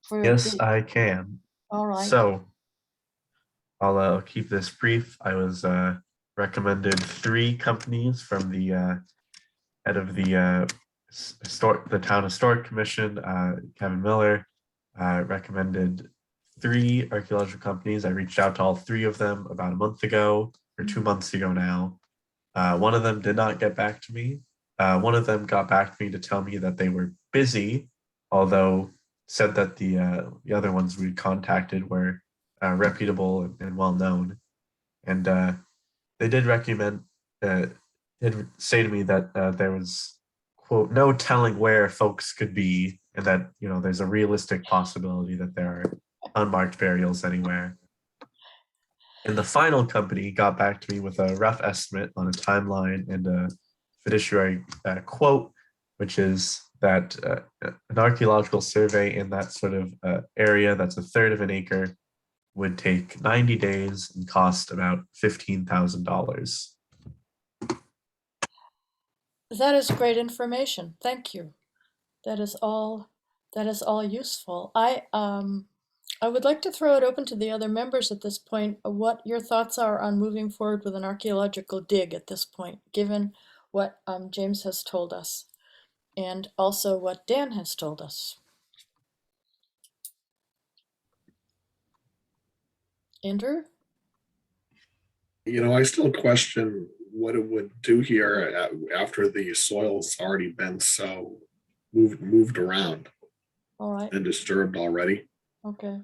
for a Yes, bid? I can. All right. So I'll keep this brief. I was recommended 3 companies from the head of the the town historic commission, Kevin Miller, recommended 3 archaeological companies. I reached out to all 3 of them about a month ago or 2 months ago now. One of them did not get back to me. One of them got back to me to tell me that they were busy, although said that the other ones we contacted were reputable and well known. And they did recommend, did say to me that there was, quote, no telling where folks could be, and that, you know, there's a realistic possibility that there are unmarked burials anywhere. And the final company got back to me with a rough estimate on a timeline and a fiduciary quote, which is that an archaeological survey in that sort of area that's a third of an acre would take 90 days and cost about $15,000. That is great information. Thank you. That is all useful. I would like to throw it open to the other members at this point, what your thoughts are on moving forward with an archaeological dig at this point, given what James has told us, and also what Dan has told us. Andrew? You know, I still question what it would do here after the soil's already been so moved around All right, and disturbed already. okay.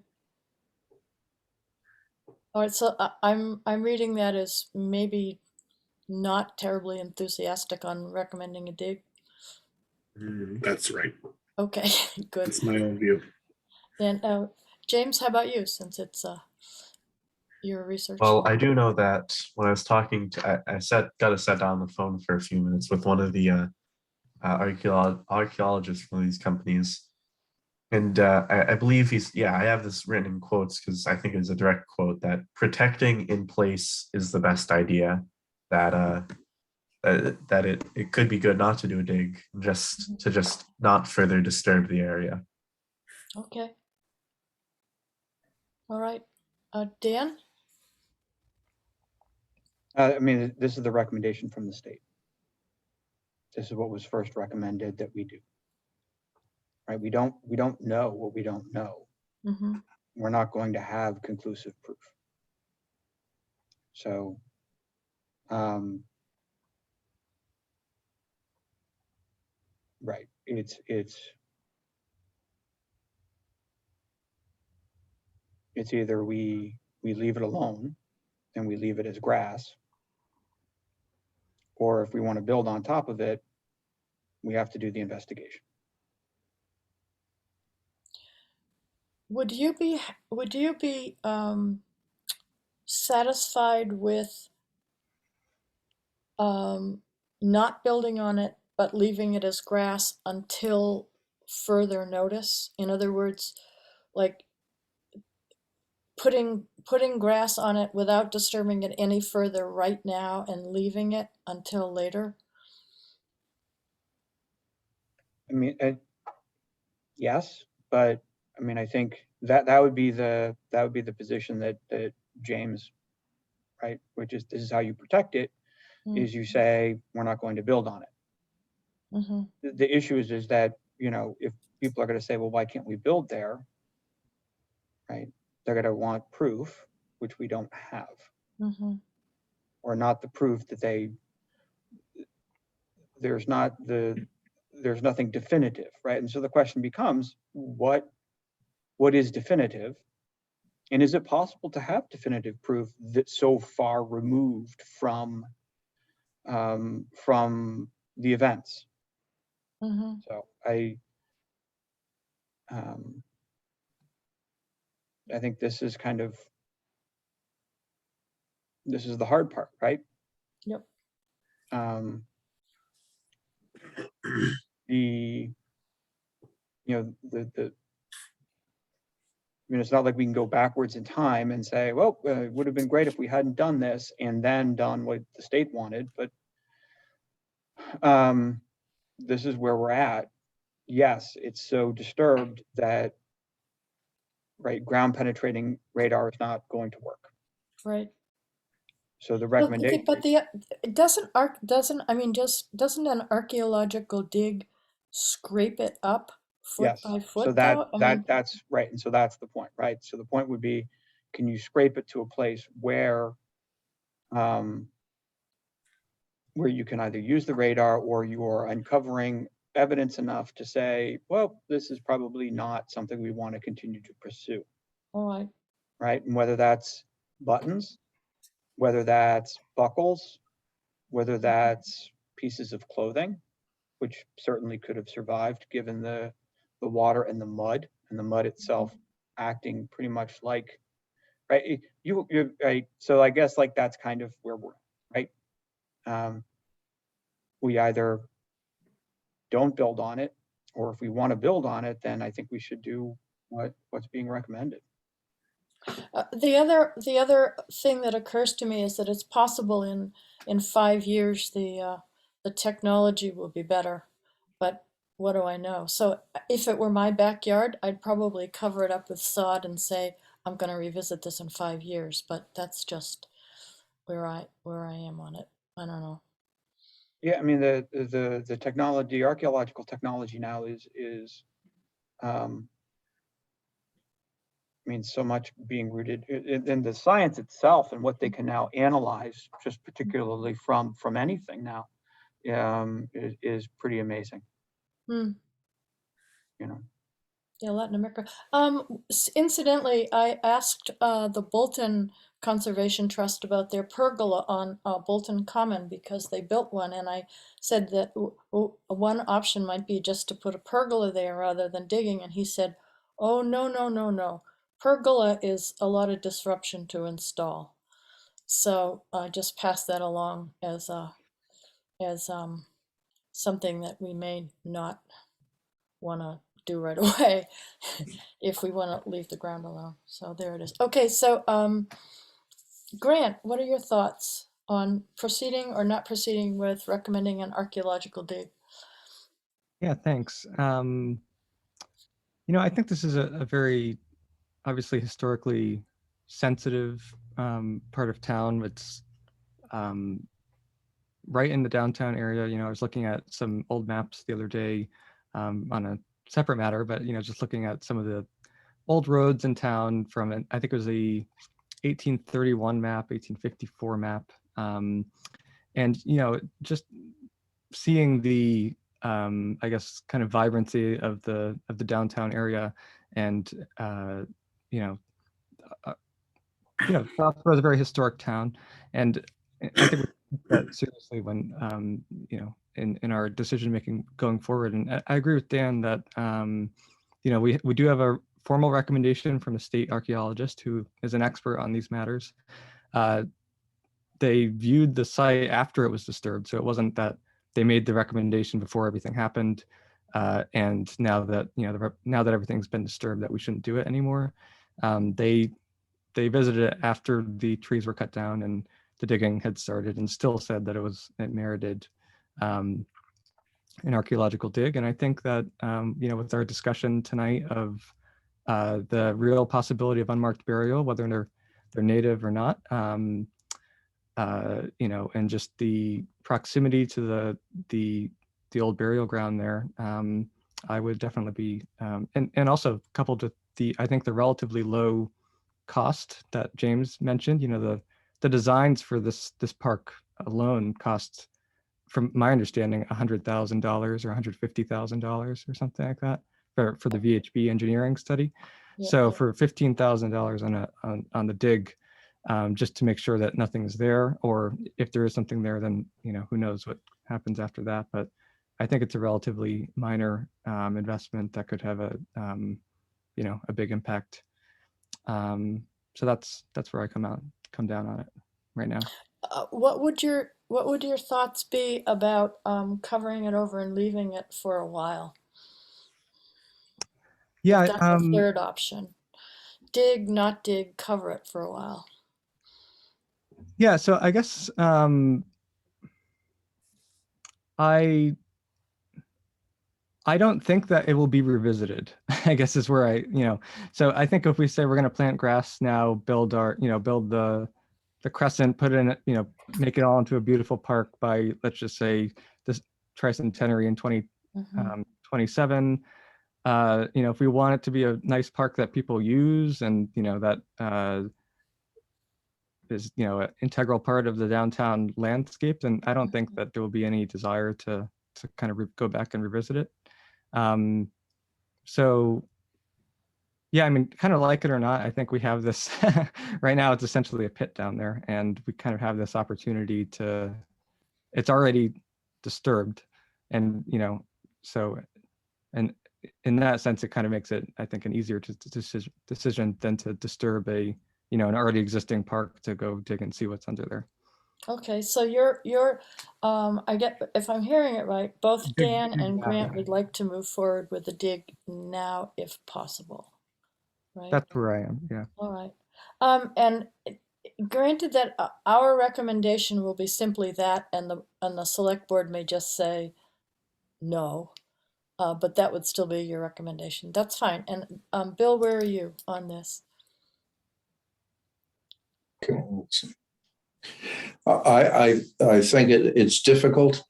All right, so I'm reading that as maybe not terribly enthusiastic on recommending a dig. That's right. Okay, good. That's my own view. And James, how about you, since it's your research? Well, I do know that when I was talking to, I got to sit down on the phone for a few minutes with one of the archaeologists from these companies. And I believe I have this written in quotes because I think it's a direct quote that protecting in place is the best idea, that it could be good not to do a dig, just not further disturb the area. Okay. All right. Dan? I mean, this is the recommendation from the state. This is what was first recommended that we do. Right? We don't know what we don't know. Mm-hmm. We're not going to have conclusive proof. So, right, it's either we leave it alone and we leave it as grass, or if we want to build on top of it, we have to do the investigation. Would you be satisfied with not building on it but leaving it as grass until further notice? In other words, like putting grass on it without disturbing it any further right now and leaving it until later? I mean, yes, but I mean, I think that would be the position that James, right, which is, this is how you protect it, Mm. is you say, we're not going to build on it. Mm-hmm. The issue is that, you know, if people are going to say, well, why can't we build there? Right? They're going to want proof, which we don't have, Mm-hmm. or not the proof that there's nothing definitive, right? And so the question becomes, what is definitive? And is it possible to have definitive proof that's so far removed from the events? Mm-hmm. So I think this is the hard part, right? Yep. The I mean, it's not like we can go backwards in time and say, well, it would have been great if we hadn't done this and then done what the state wanted, but this is where we're at. Yes, it's so disturbed that, right, ground penetrating radar is not going to work. Right. So the But recommendation, doesn't an archaeological dig scrape it up foot yes, by so foot though? that's right. And so that's the point, right? So the point would be, can you scrape it to a place where you can either use the radar, or you are uncovering evidence enough to say, well, this is probably not something we want to continue to pursue. All right. Right? And whether that's buttons, whether that's buckles, whether that's pieces of clothing, which certainly could have survived given the water and the mud itself acting pretty much like, right? You're right. So I guess like that's kind of where we're at, right? We either don't build on it, or if we want to build on it, then I think we should do what's being recommended. The other thing that occurs to me is that it's possible in 5 years the technology will be better, but what do I know? So if it were my backyard, I'd probably cover it up with sod and say I'm going to revisit this in 5 years. But that's just where I am on it. I don't know. Yeah, I mean the technology, archaeological technology now is I mean, so much being rooted in the science itself and what they can now analyze, just particularly from anything now, is pretty amazing. Hmm. You know. Yeah, Latin America. Incidentally, I asked the Bolton Conservation Trust about their pergola on Bolton Common because they built one, and I said that one option might be just to put a pergola there rather than digging, and he said, "Oh, no, no, no, no. Pergola is a lot of disruption to install." So I just passed that along as as something that we may not want to do right away if we want to leave the ground alone. So there it is. Okay, so Grant, what are your thoughts on proceeding or not proceeding with recommending an archaeological dig? Yeah, thanks. I think this is a very obviously historically sensitive part of town. It's right in the downtown area. I was looking at some old maps the other day on a separate matter, but just looking at some of the old roads in town from, I think it was the 1831 map, 1854 map, and just seeing the I guess kind of vibrancy of the downtown area, and Southborough is a very historic town, and I think we take that seriously when in our decision making going forward. And I agree with Dan that we do have a formal recommendation from a state archaeologist who is an expert on these matters. They viewed the site after it was disturbed, so it wasn't that they made the recommendation before everything happened, and now that now that everything's been disturbed, that we shouldn't do it anymore. They visited it after the trees were cut down and the digging had started, and still said that it merited an archaeological dig. And I think that with our discussion tonight of the real possibility of unmarked burial, whether they're native or not, you know, and just the proximity to the old burial ground there. I would definitely be, and also coupled with I think the relatively low cost that James mentioned. You know, the designs for this park alone cost, from my understanding, $100,000 or $150,000 or something like that for the VHB engineering study. Yeah, So yeah. for $15,000 on the dig, just to make sure that nothing's there, or if there is something there, then, you know, who knows what happens after that. But I think it's a relatively minor investment that could have you know, a big impact. So that's where I come down on it right now. What would your thoughts be about covering it over and leaving it for a while? Yeah, If that's the third option. Dig, not dig, cover it for a while. yeah. So I guess I don't think that it will be revisited, I guess is where you know, so I think if we say we're going to plant grass now, build the crescent, put in, you know, make it all into a beautiful park by, let's just say, this tricentenary in 2027. You know, if we want it to be a nice park that people use, and, you know, that is, you know, an integral part of the downtown landscape, then I don't think that there will be any desire to kind of go back and revisit it. So yeah, I mean, kind of like it or not, I think we have this right now. It's essentially a pit down there, and we kind of have this opportunity it's already disturbed, and, you know, so, and in that sense, it kind of makes it, I think, an easier decision than to disturb an already existing park to go dig and see what's under there. Okay, so I get, if I'm hearing it right, both Dan and Grant would like to move forward with the dig now if possible, right? That's where I am, yeah. All right. And granted that our recommendation will be simply that, and the select board may just say no, but that would still be your recommendation. That's fine. And Bill, where are you on this? Okay, let's see. I think it's difficult.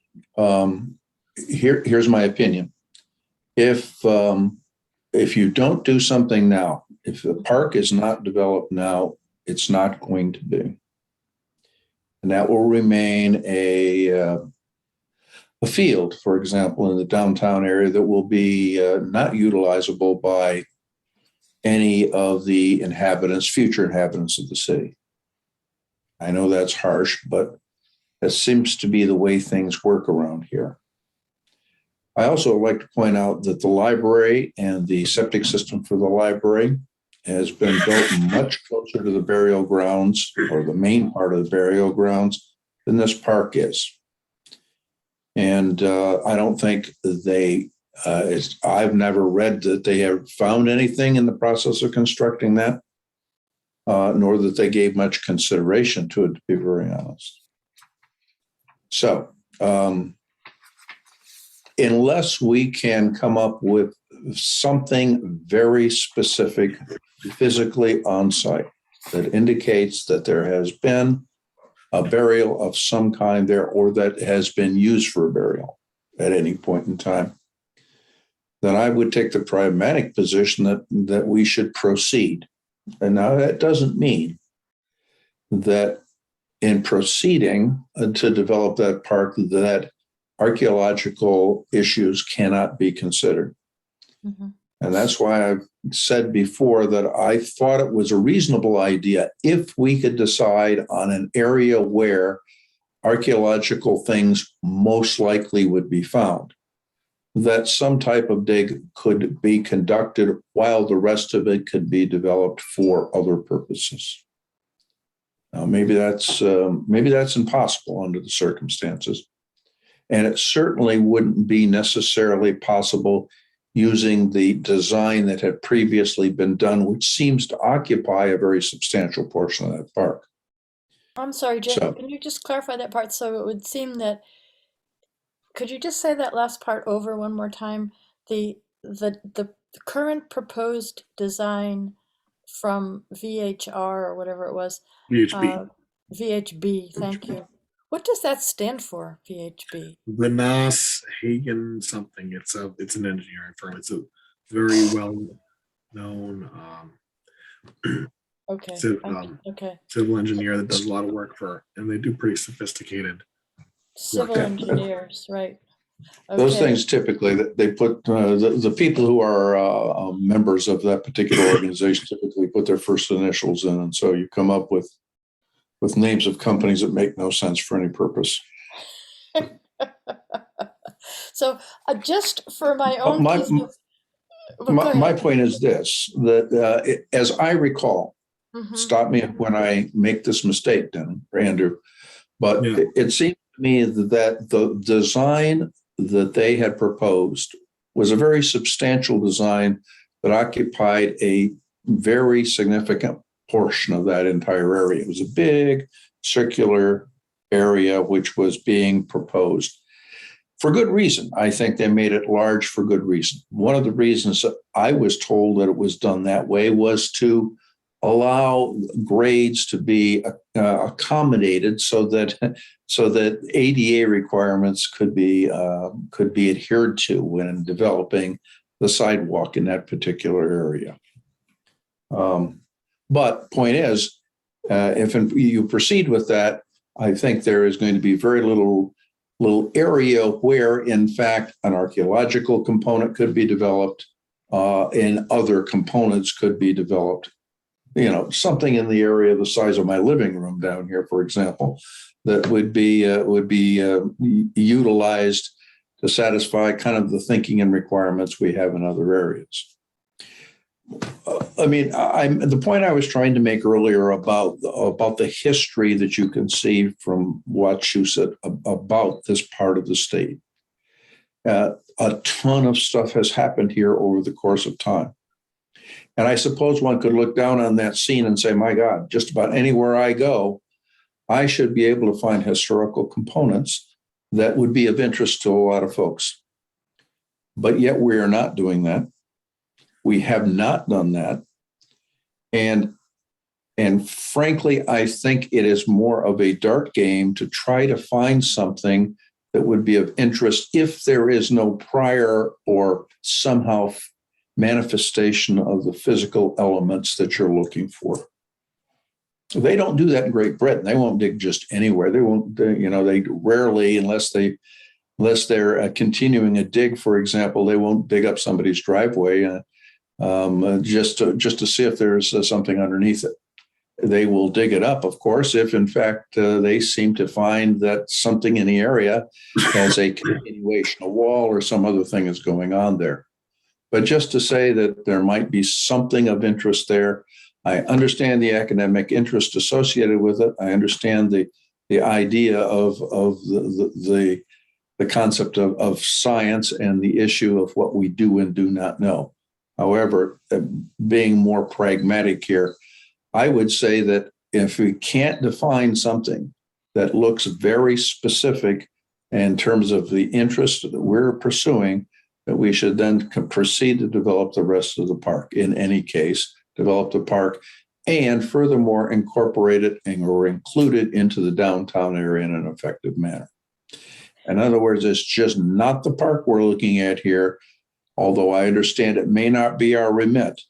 Here's my opinion. If you don't do something now, if the park is not developed now, it's not going to be, and that will remain a field, for example, in the downtown area that will be not utilizable by any of the future inhabitants of the city. I know that's harsh, but that seems to be the way things work around here. I also like to point out that the library and the septic system for the library has been built much closer to the burial grounds, or the main part of the burial grounds, than this park is. And I don't think I've never read that they have found anything in the process of constructing that, nor that they gave much consideration to it, to be very honest. So, unless we can come up with something very specific physically on site that indicates that there has been a burial of some kind there, or that has been used for a burial at any point in time, then I would take the pragmatic position that we should proceed. And now that doesn't mean that in proceeding to develop that park, that archaeological issues cannot be considered. Mm-hmm. And that's why I've said before that I thought it was a reasonable idea if we could decide on an area where archaeological things most likely would be found, that some type of dig could be conducted while the rest of it could be developed for other purposes. Now, maybe that's impossible under the circumstances. And it certainly wouldn't be necessarily possible using the design that had previously been done, which seems to occupy a very substantial portion of that park. I'm sorry, Jim, can you just clarify that part? So it would seem that, could you just say that last part over one more time? The the current proposed design from VHR or whatever it was, VHB. VHB, thank you. What does that stand for, VHB? Vinas Hagen something. It's an engineering firm. It's a very well known Okay, okay. civil engineer that does a lot of work for, and they do pretty sophisticated. Civil Yeah. engineers, right. Those Okay. things typically, they put, the people who are members of that particular organization typically put their first initials in. And so you come up with names of companies that make no sense for any purpose. So just for my own My- piece of, well, go My ahead. point is this, that as I recall, Mhm. stop me when I make this mistake, then, Andrew, but Yeah. it seems to me that the design that they had proposed was a very substantial design that occupied a very significant portion of that entire area. It was a big circular area which was being proposed. For good reason. I think they made it large for good reason. One of the reasons that I was told that it was done that way was to allow grades to be accommodated so that ADA requirements could be adhered to when developing the sidewalk in that particular area. But point is, if you proceed with that, I think there is going to be very little area where, in fact, an archaeological component could be developed, and other components could be developed. You know, something in the area the size of my living room down here, for example, that would be utilized to satisfy kind of the thinking and requirements we have in other areas. I mean, the point I was trying to make earlier about the history that you can see from what you said about this part of the state. A ton of stuff has happened here over the course of time. And I suppose one could look down on that scene and say, my God, just about anywhere I go, I should be able to find historical components that would be of interest to a lot of folks. But yet we are not doing that. We have not done that. And frankly, I think it is more of a dart game to try to find something that would be of interest if there is no prior or somehow manifestation of the physical elements that you're looking for. They don't do that in Great Britain. They won't dig just anywhere. They won't, they rarely, unless they're continuing a dig, for example, they won't dig up somebody's driveway just to see if there's something underneath it. They will dig it up, of course, if in fact they seem to find that something in the area has a continuation, a wall or some other thing is going on there. But just to say that there might be something of interest there, I understand the academic interest associated with it. I understand the idea of the concept of science and the issue of what we do and do not know. However, being more pragmatic here, I would say that if we can't define something that looks very specific in terms of the interest that we're pursuing, that we should then proceed to develop the rest of the park. In any case, develop the park and furthermore incorporate it or include it into the downtown area in an effective manner. In other words, it's just not the park we're looking at here, although I understand it may not be our remit.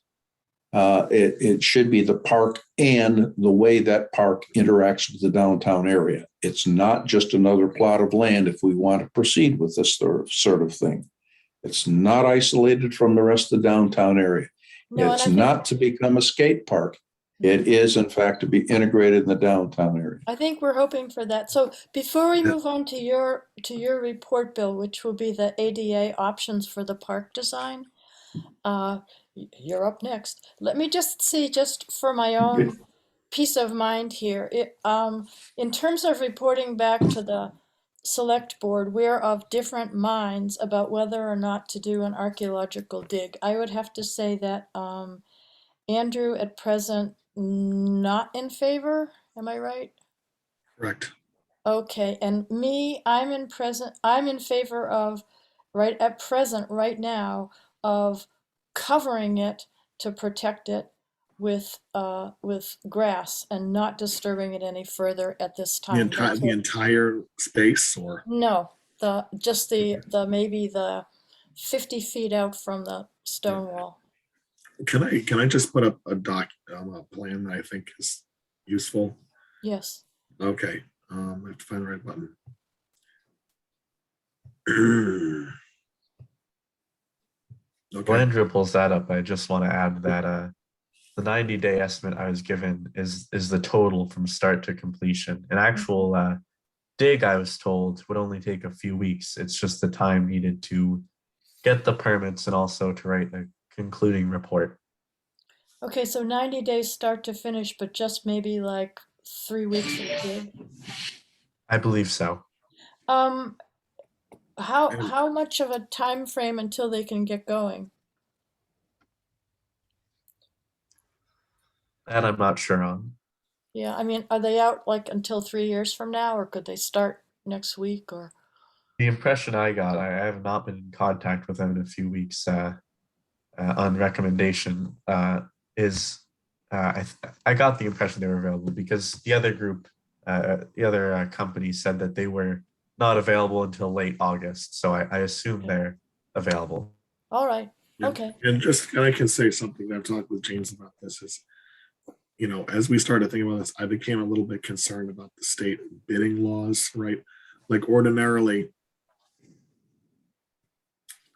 It should be the park and the way that park interacts with the downtown area. It's not just another plot of land if we want to proceed with this sort of thing. It's not isolated from the rest of the downtown area. No, It's not to become a skate park. It is, in fact, to be integrated in the downtown area. I think we're hoping for that. So before we move on to your report, Bill, which will be the ADA options for the park design, you're up next. Let me just see, just for my own peace of mind here, in terms of reporting back to the select board, we're of different minds about whether or not to do an archaeological dig. I would have to say that Andrew at present not in favor. Am I right? Correct. Okay, and me, I'm in favor of, right at present, right now, of covering it to protect it with grass and not disturbing it any further at this The time. entire That's the what- entire space, or No, just the maybe the 50 feet out from the stone wall. can I just put up a plan that I think is useful? Yes. Okay, I have to find the right button. While Okay, Andrew pulls that up, I just want to add that the 90-day estimate I was given is the total from start to completion. An actual dig, I was told, would only take a few weeks. It's just the time needed to get the permits and also to write a concluding report. Okay, so 90 days start to finish, but just maybe like 3 weeks of dig. I believe so. Um, And- how much of a time frame until they can get going? That I'm not sure on. Yeah, I mean, are they out like until 3 years from now, or could they start next week? Or The impression I got, I have not been in contact with them in a few weeks on recommendation, is I got the impression they were available because the other group, the other company said that they were not available until late August. So I assume they're available. all right, and- okay. and I can say something that I've talked with James about this is, as we started thinking about this, I became a little bit concerned about the state bidding laws, right? Like ordinarily,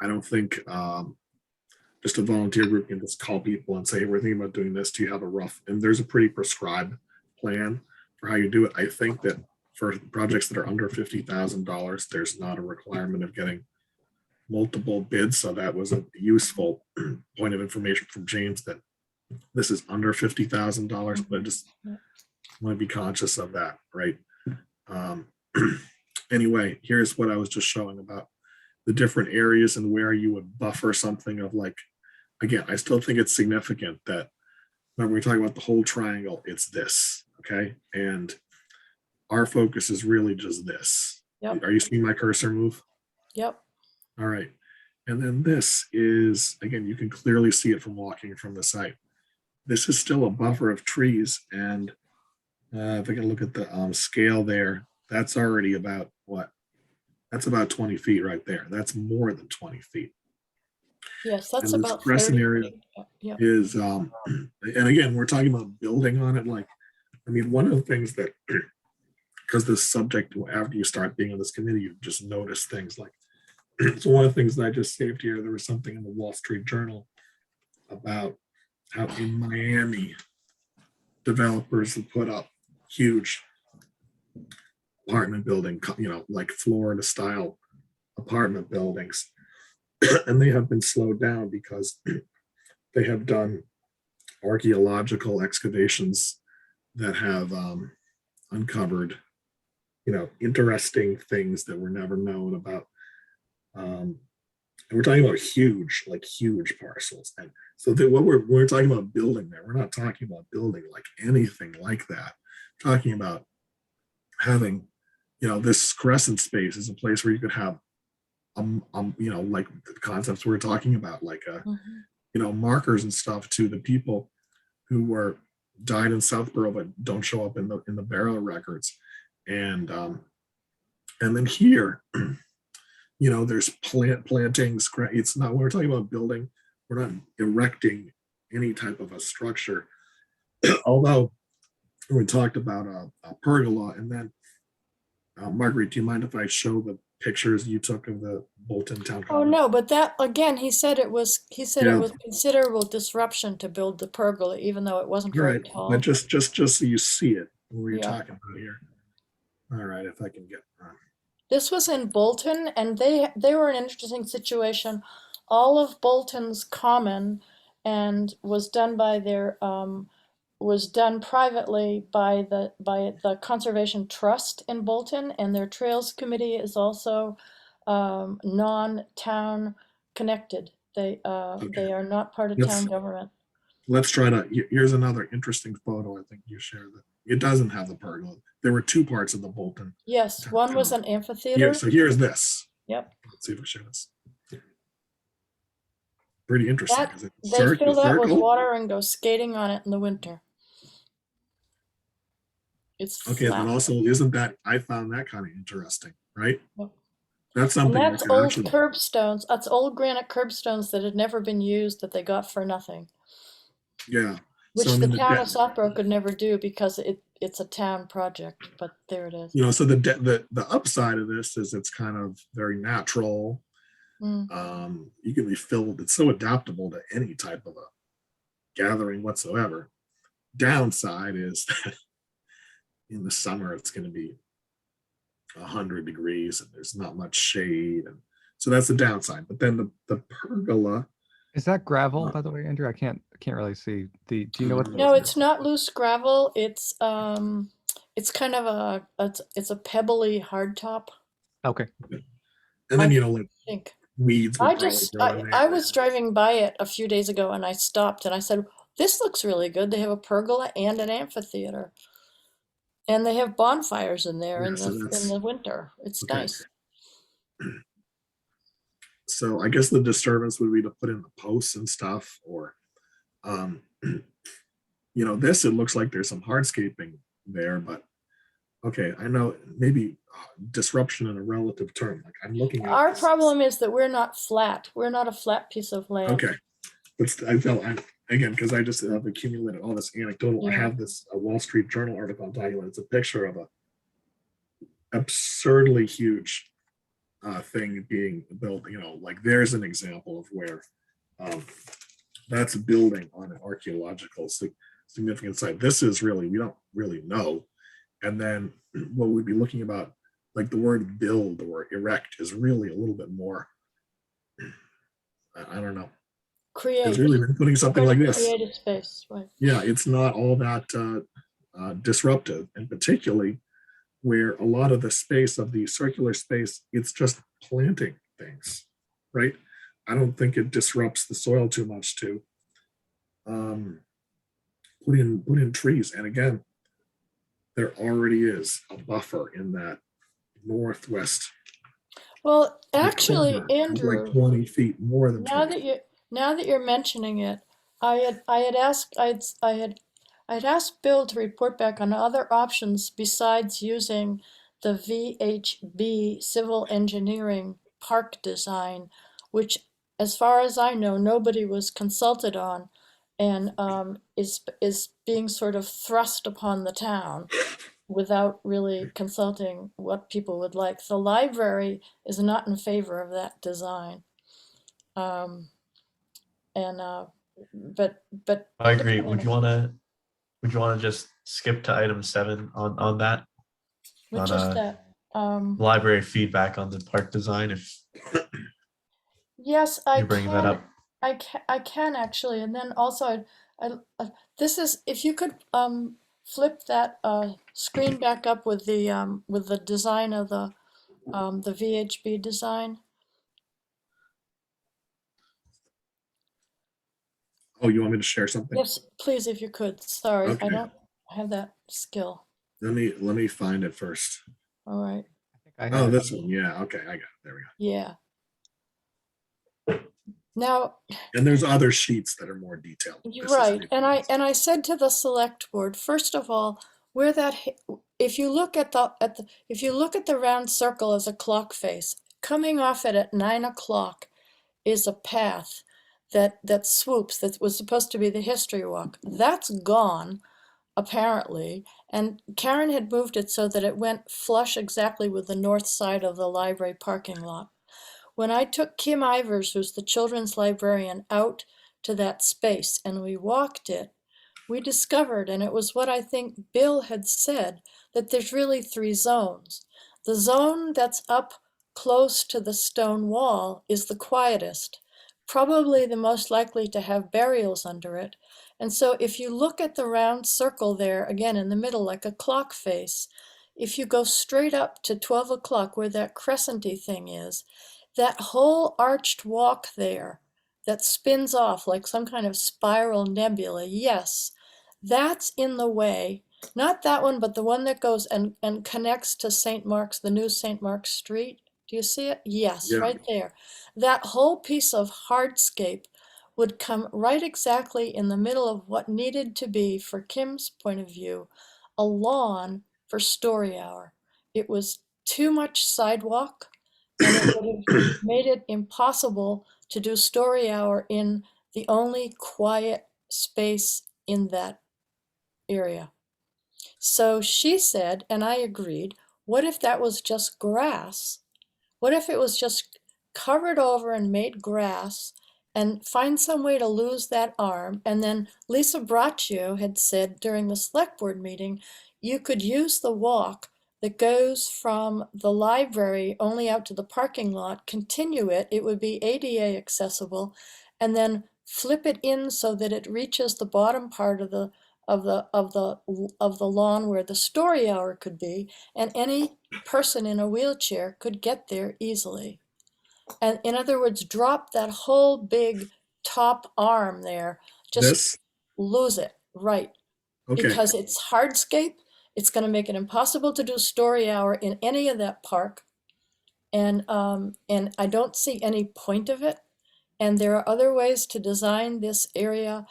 I don't think just a volunteer group can just call people and say, hey, we're thinking about doing this. Do you have a rough? And there's a pretty prescribed plan for how you do it. I think that for projects that are under $50,000, there's not a requirement of getting multiple bids. So that was a useful point of information from James that this is under $50,000, but I just want to be conscious of that, right? Anyway, here's what I was just showing about the different areas and where you would buffer something of like, again, I still think it's significant that when we're talking about the whole triangle, it's this, okay? And our focus is really just this. Yep. Are you seeing my cursor move? Yep. All right. And then this is, again, you can clearly see it from walking from the site. This is still a buffer of trees. And if I can look at the scale there, that's already about what? That's about 20 feet right there. That's more than 20 feet. Yes, that's And this about crescent 30 area feet. Yeah. is, and again, we're talking about building on it. Like, I mean, one of the things that, because this subject, after you start being on this committee, you just notice things like, so one of the things that I just saved here, there was something in the Wall Street Journal about how in Miami, developers have put up huge apartment building, like Florida style apartment buildings. And they have been slowed down because they have done archaeological excavations that have uncovered, interesting things that were never known about. And we're talking about huge parcels. And so what we're talking about building there, we're not talking about building like anything like that. We're talking about having, this crescent space is a place where you could have, like the concepts we're talking about, like, markers and stuff to the people who were died in Southborough but don't show up in the burial records. And then here, there's plantings. It's not, when we're talking about building, we're not erecting any type of a structure. Although we talked about a pergola. And then Marguerite, do you mind if I show the pictures you took of the Bolton Town Oh Common? no, but that again, he said it was considerable disruption to build the pergola, even though it wasn't All very right, tall. but just so you see it, what we're Yeah. talking about here. All right, if I can get. This was in Bolton, and they were in an interesting situation. All of Bolton's common and was done by their was done privately by the Conservation Trust in Bolton, and their Trails Committee is also non-town connected. They are not part of Let's- town government. Let's try to. Here's another interesting photo. I think you shared that. It doesn't have the pergola. There were two parts of the Bolton. Yes, one was an amphitheater. Here, so here's this. Yep. Let's see if we share this. pretty interesting. That 'Cause it's they fill that with circle. water and go skating on it in the winter. It's Okay, flat. then also isn't that, I found that kind of interesting, right? Yep. That's And something we that's could old actually, curbstones. That's old granite curbstones that had never been used that they got for nothing, yeah. which So I the mean, town of Southborough could never do because it's a town project. But there it is. so the upside of this is it's kind of very natural. Mm. You can be filled. It's so adaptable to any type of a gathering whatsoever. Downside is that in the summer it's going to be 100 degrees and there's not much shade, and so that's the downside. But then the pergola. Is that gravel, by the way, Andrew? I can't really see the. Do you know what? No, it's not loose gravel. It's kind of it's a pebbly hardtop. Okay. And then I like think. weeds would probably grow in there. I was driving by it a few days ago and I stopped and I said, "This looks really good. They have a pergola and an amphitheater, and they have bonfires in there Yeah, in so the winter. It's okay. nice." So I guess the disturbance would be to put in the posts and stuff, or this, it looks like there's some hardscaping there, but okay, I know maybe disruption in a relative term. Like I'm looking at Our this. problem is that we're not flat. We're not a flat piece of land. Okay, but I felt again, because I just have accumulated all this anecdotal. I Yeah. have this Wall Street Journal article on document. It's a picture of a absurdly huge thing being built. Like there's an example of where that's building on an archaeological significant site. This is really, we don't really know. And then what we'd be looking about, like the word build or erect, is really a little bit more, I don't know. Create. It's really been putting something like this. Create a space, right? Yeah, it's not all that disruptive, and particularly where a lot of the space of the circular space, it's just planting things, right? I don't think it disrupts the soil too much to put in trees. And again, there already is a buffer in that northwest. Well, actually, corner of Andrew, like 20 feet more than now 20. that you're mentioning it, I had asked Bill to report back on other options besides using the VHB civil engineering park design, which, as far as I know, nobody was consulted on, and is being sort of thrust upon the town without really consulting what people would like. The library is not in favor of that design. But I agree. Would you want to just skip to item 7 on that? which on, is that? Library feedback on the park design, if Yes, you bring that up. I can actually, and then also this is, if you could flip that screen back up with the design of the VHB design. Oh, you want me to share something? Yes, please, if you could. Sorry, Okay. I don't have that skill. Let me find it first. All right. I Oh, have it. this one. Yeah. Okay, I got it. There we go. Yeah. Now, And there's other sheets that are more detailed. you're This is right, the- and I said to the select board, first of all, where that if you look at the round circle as a clock face, coming off it at 9 o'clock is a path that swoops, that was supposed to be the history walk. That's gone, apparently, and Karen had moved it so that it went flush exactly with the north side of the library parking lot. When I took Kim Ivers, who's the children's librarian, out to that space and we walked it, we discovered, and it was what I think Bill had said, that there's really 3 zones. The zone that's up close to the stone wall is the quietest, probably the most likely to have burials under it. And so if you look at the round circle there, again in the middle, like a clock face, if you go straight up to 12 o'clock where that crescenty thing is, that whole arched walk there that spins off like some kind of spiral nebula, yes, that's in the way. Not that one, but the one that goes and connects to St. Mark's, the new St. Mark's Street. Do you see it? Yes, Yeah. right there. That whole piece of hardscape would come right exactly in the middle of what needed to be, for Kim's point of view, a lawn for story hour. It was too much sidewalk, and it would have made it impossible to do story hour in the only quiet space in that area. So she said, and I agreed, what if that was just grass? What if it was just covered over and made grass, and find some way to lose that arm? And then Lisa Braccio had said during the select board meeting, you could use the walk that goes from the library only out to the parking lot, continue it, it would be ADA accessible, and then flip it in so that it reaches the bottom part of the lawn where the story hour could be, and any person in a wheelchair could get there easily. And in other words, drop that whole big top arm there, just This, lose it, right? okay, Because it's hardscape, it's going to make it impossible to do story hour in any of that park. And I don't see any point of it. And there are other ways to design this area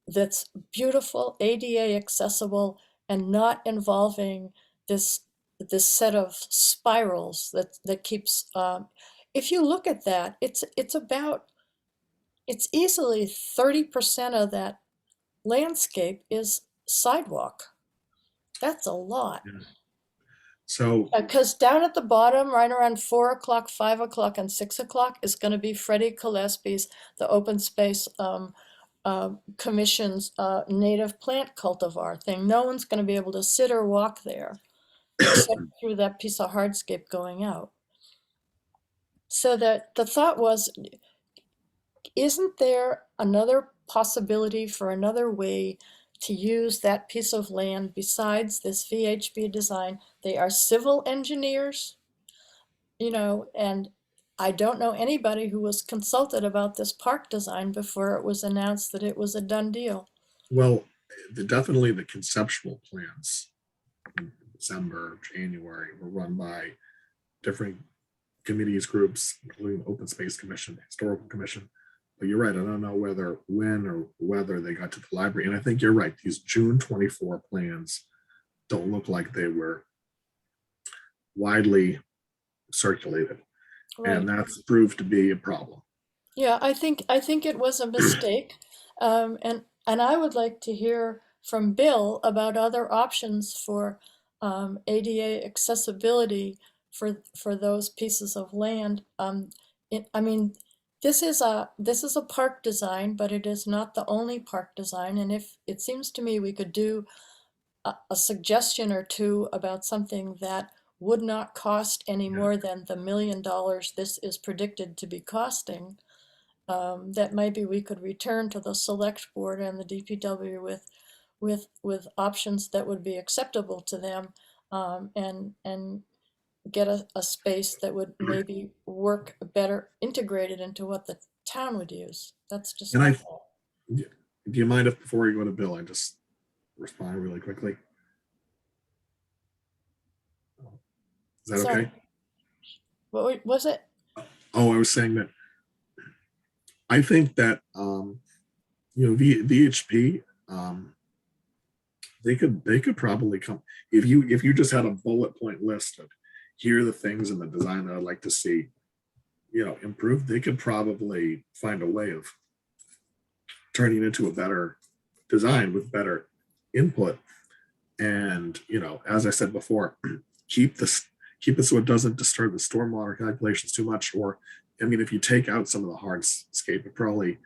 that's beautiful, ADA accessible, and not involving this set of spirals that keeps. If you look at that, it's easily 30% of that landscape is sidewalk. That's a lot. yeah. So Because down at the bottom, right around 4 o'clock, 5 o'clock, and 6 o'clock is going to be Freddie Gillespie's, the Open Space Commission's native plant cultivar thing. No one's going to be able to sit or walk there except through that piece of hardscape going out. So that the thought was, isn't there another possibility for another way to use that piece of land besides this VHB design? They are civil engineers, and I don't know anybody who was consulted about this park design before it was announced that it was a done deal. well, definitely the conceptual plans in December, January were run by different committees, groups, including Open Space Commission, Historical Commission. But you're right, I don't know when or whether they got to the library. And I think you're right, these June 24 plans don't look like they were widely circulated. Right. And that's proved to be a problem. Yeah, I think it was a mistake, and I would like to hear from Bill about other options for ADA accessibility for those pieces of land. I mean, this is a park design, but it is not the only park design. And if it seems to me we could do a suggestion or two about something that would not cost any more than the $1 million this is predicted to be costing, that maybe we could return to the select board and the DPW with options that would be acceptable to them, and get a space that would maybe work better integrated into what the town would use. That's just And my I, thought. do you mind if before you go to Bill, I just respond really quickly? Is that Sorry. okay? What was it? Oh, I was saying that I think that VHP, they could probably come if you just had a bullet point list of here are the things in the design that I'd like to see improved. They could probably find a way of turning it into a better design with better input. And as I said before, keep it so it doesn't disturb the stormwater calculations too much. Or I mean, if you take out some of the hardscape, it probably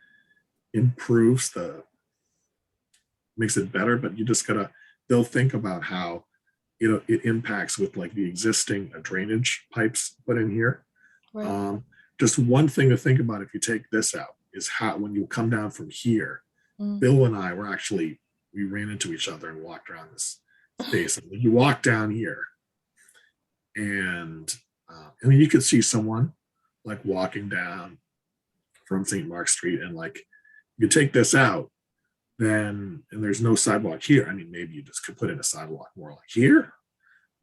makes it better. But you just they'll think about how it impacts with like the existing drainage pipes put in here. Right. Just one thing to think about if you take this out is how when you come down from here, Mm. Bill and I we ran into each other and walked around this space. And you walk down here, and I mean, you could see someone like walking down from St. Mark Street, and like you take this out, and there's no sidewalk here. I mean, maybe you just could put in a sidewalk more like here,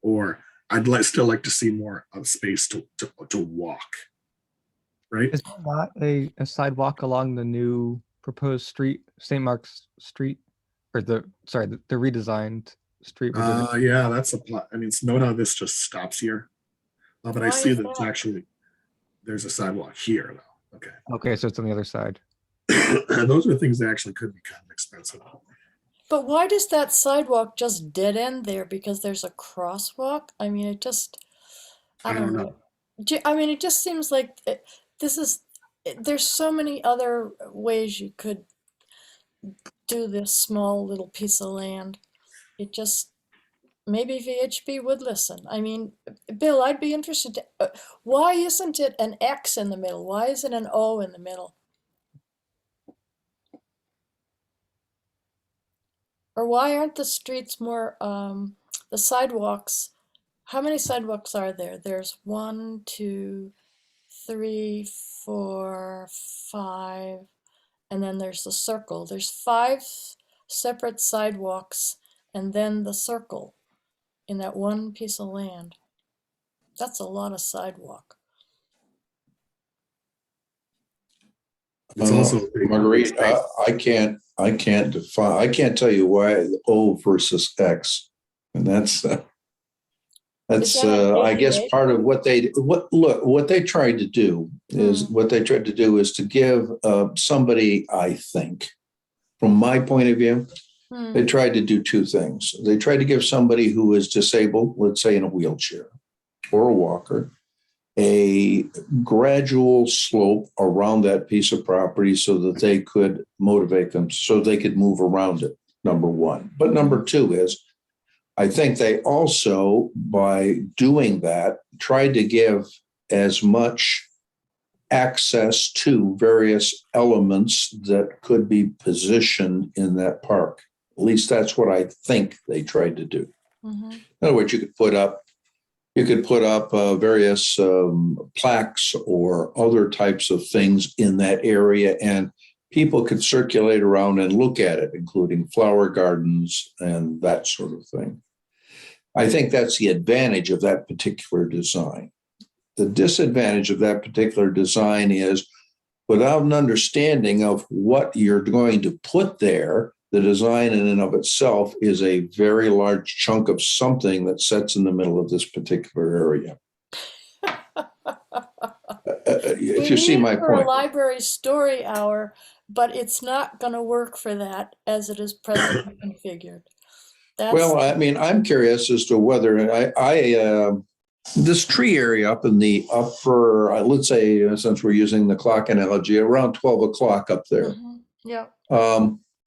or I'd still like to see more of space to walk. Right? Is there not a sidewalk along the new proposed street, St. Mark's Street, or the redesigned street? we're doing? Yeah, that's a plot. I mean, note how this just stops here. But I Why see is that it's that? actually, there's a sidewalk here though. Okay. Okay, so it's on the other side. Those are things that actually could be kind of expensive. But why does that sidewalk just dead end there? Because there's a crosswalk? I mean, it just, I don't know. I mean, it just seems like this is, there's so many other ways you could do this small little piece of land. It just, maybe VHB would listen. I mean, Bill, I'd be interested to, why isn't it an X in the middle? Why is it an O in the middle? Or why aren't the streets more, the sidewalks, how many sidewalks are there? There's 1, 2, 3, 4, 5, and then there's the circle. There's 5 separate sidewalks and then the circle in that one piece of land. That's a lot of sidewalk. It's also a big Marguerite, space. I can't tell you why O versus X, and that's Is that an I guess ADA? part of what they tried to do is to give somebody, I think, from my point of view, they tried to do 2 things. They tried to give somebody who is disabled, let's say in a wheelchair or a walker, a gradual slope around that piece of property so that they could motivate them, so they could move around it, number one. But number 2 is, I think they also, by doing that, tried to give as much access to various elements that could be positioned in that park. At least that's what I think they tried to do. In other words, you could put up various plaques or other types of things in that area, and people could circulate around and look at it, including flower gardens and that sort of thing. I think that's the advantage of that particular design. The disadvantage of that particular design is, without an understanding of what you're going to put there, the design in and of itself is a very large chunk of something that sits in the middle of this particular area. If you see my For a point. library story hour, but it's not going to work for that as it is presently configured. Well, I mean, I'm curious as to whether this tree area up in the upper, let's say, since we're using the clock analogy, around 12 o'clock up there. Yeah.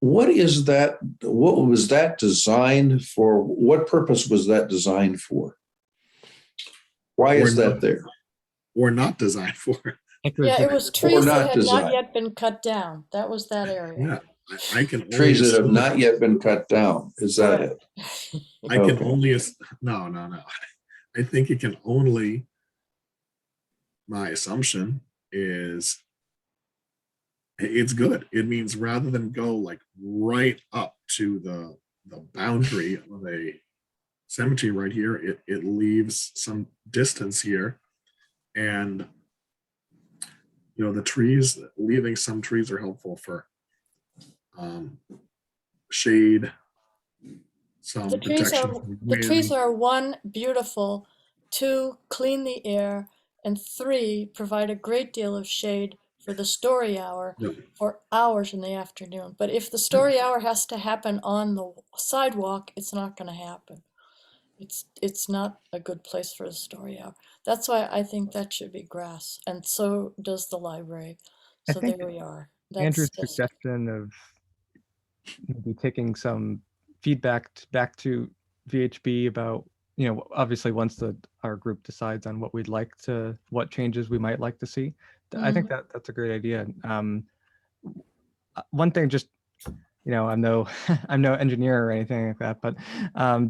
What is that? What was that designed for? What purpose was that designed for? Why is that there? Or not designed for? Yeah, it was trees not that had not designed. yet been cut down. That was that area. Yeah, I can Trees only that have assume- not yet been cut down. Is that Right. it? I can Okay. only no. I think it can only. My assumption is it's good. It means rather than go like right up to the boundary of a cemetery right here, it leaves some distance here, and the trees, leaving some trees are helpful for shade, some The trees protection are from the trees wind. are 1, beautiful, 2, clean the air, and 3, provide a great deal of shade for the story hour Yeah. for hours in the afternoon. But if the story hour has to happen on the sidewalk, it's not going to happen. It's not a good place for a story hour. That's why I think that should be grass, and so does the library. I So think there we are. Andrew's That's just, suggestion of maybe taking some feedback back to VHB about, obviously once our group decides on what changes we might like to see, I think that's a great idea. One thing, just, I'm no I'm no engineer or anything like that, but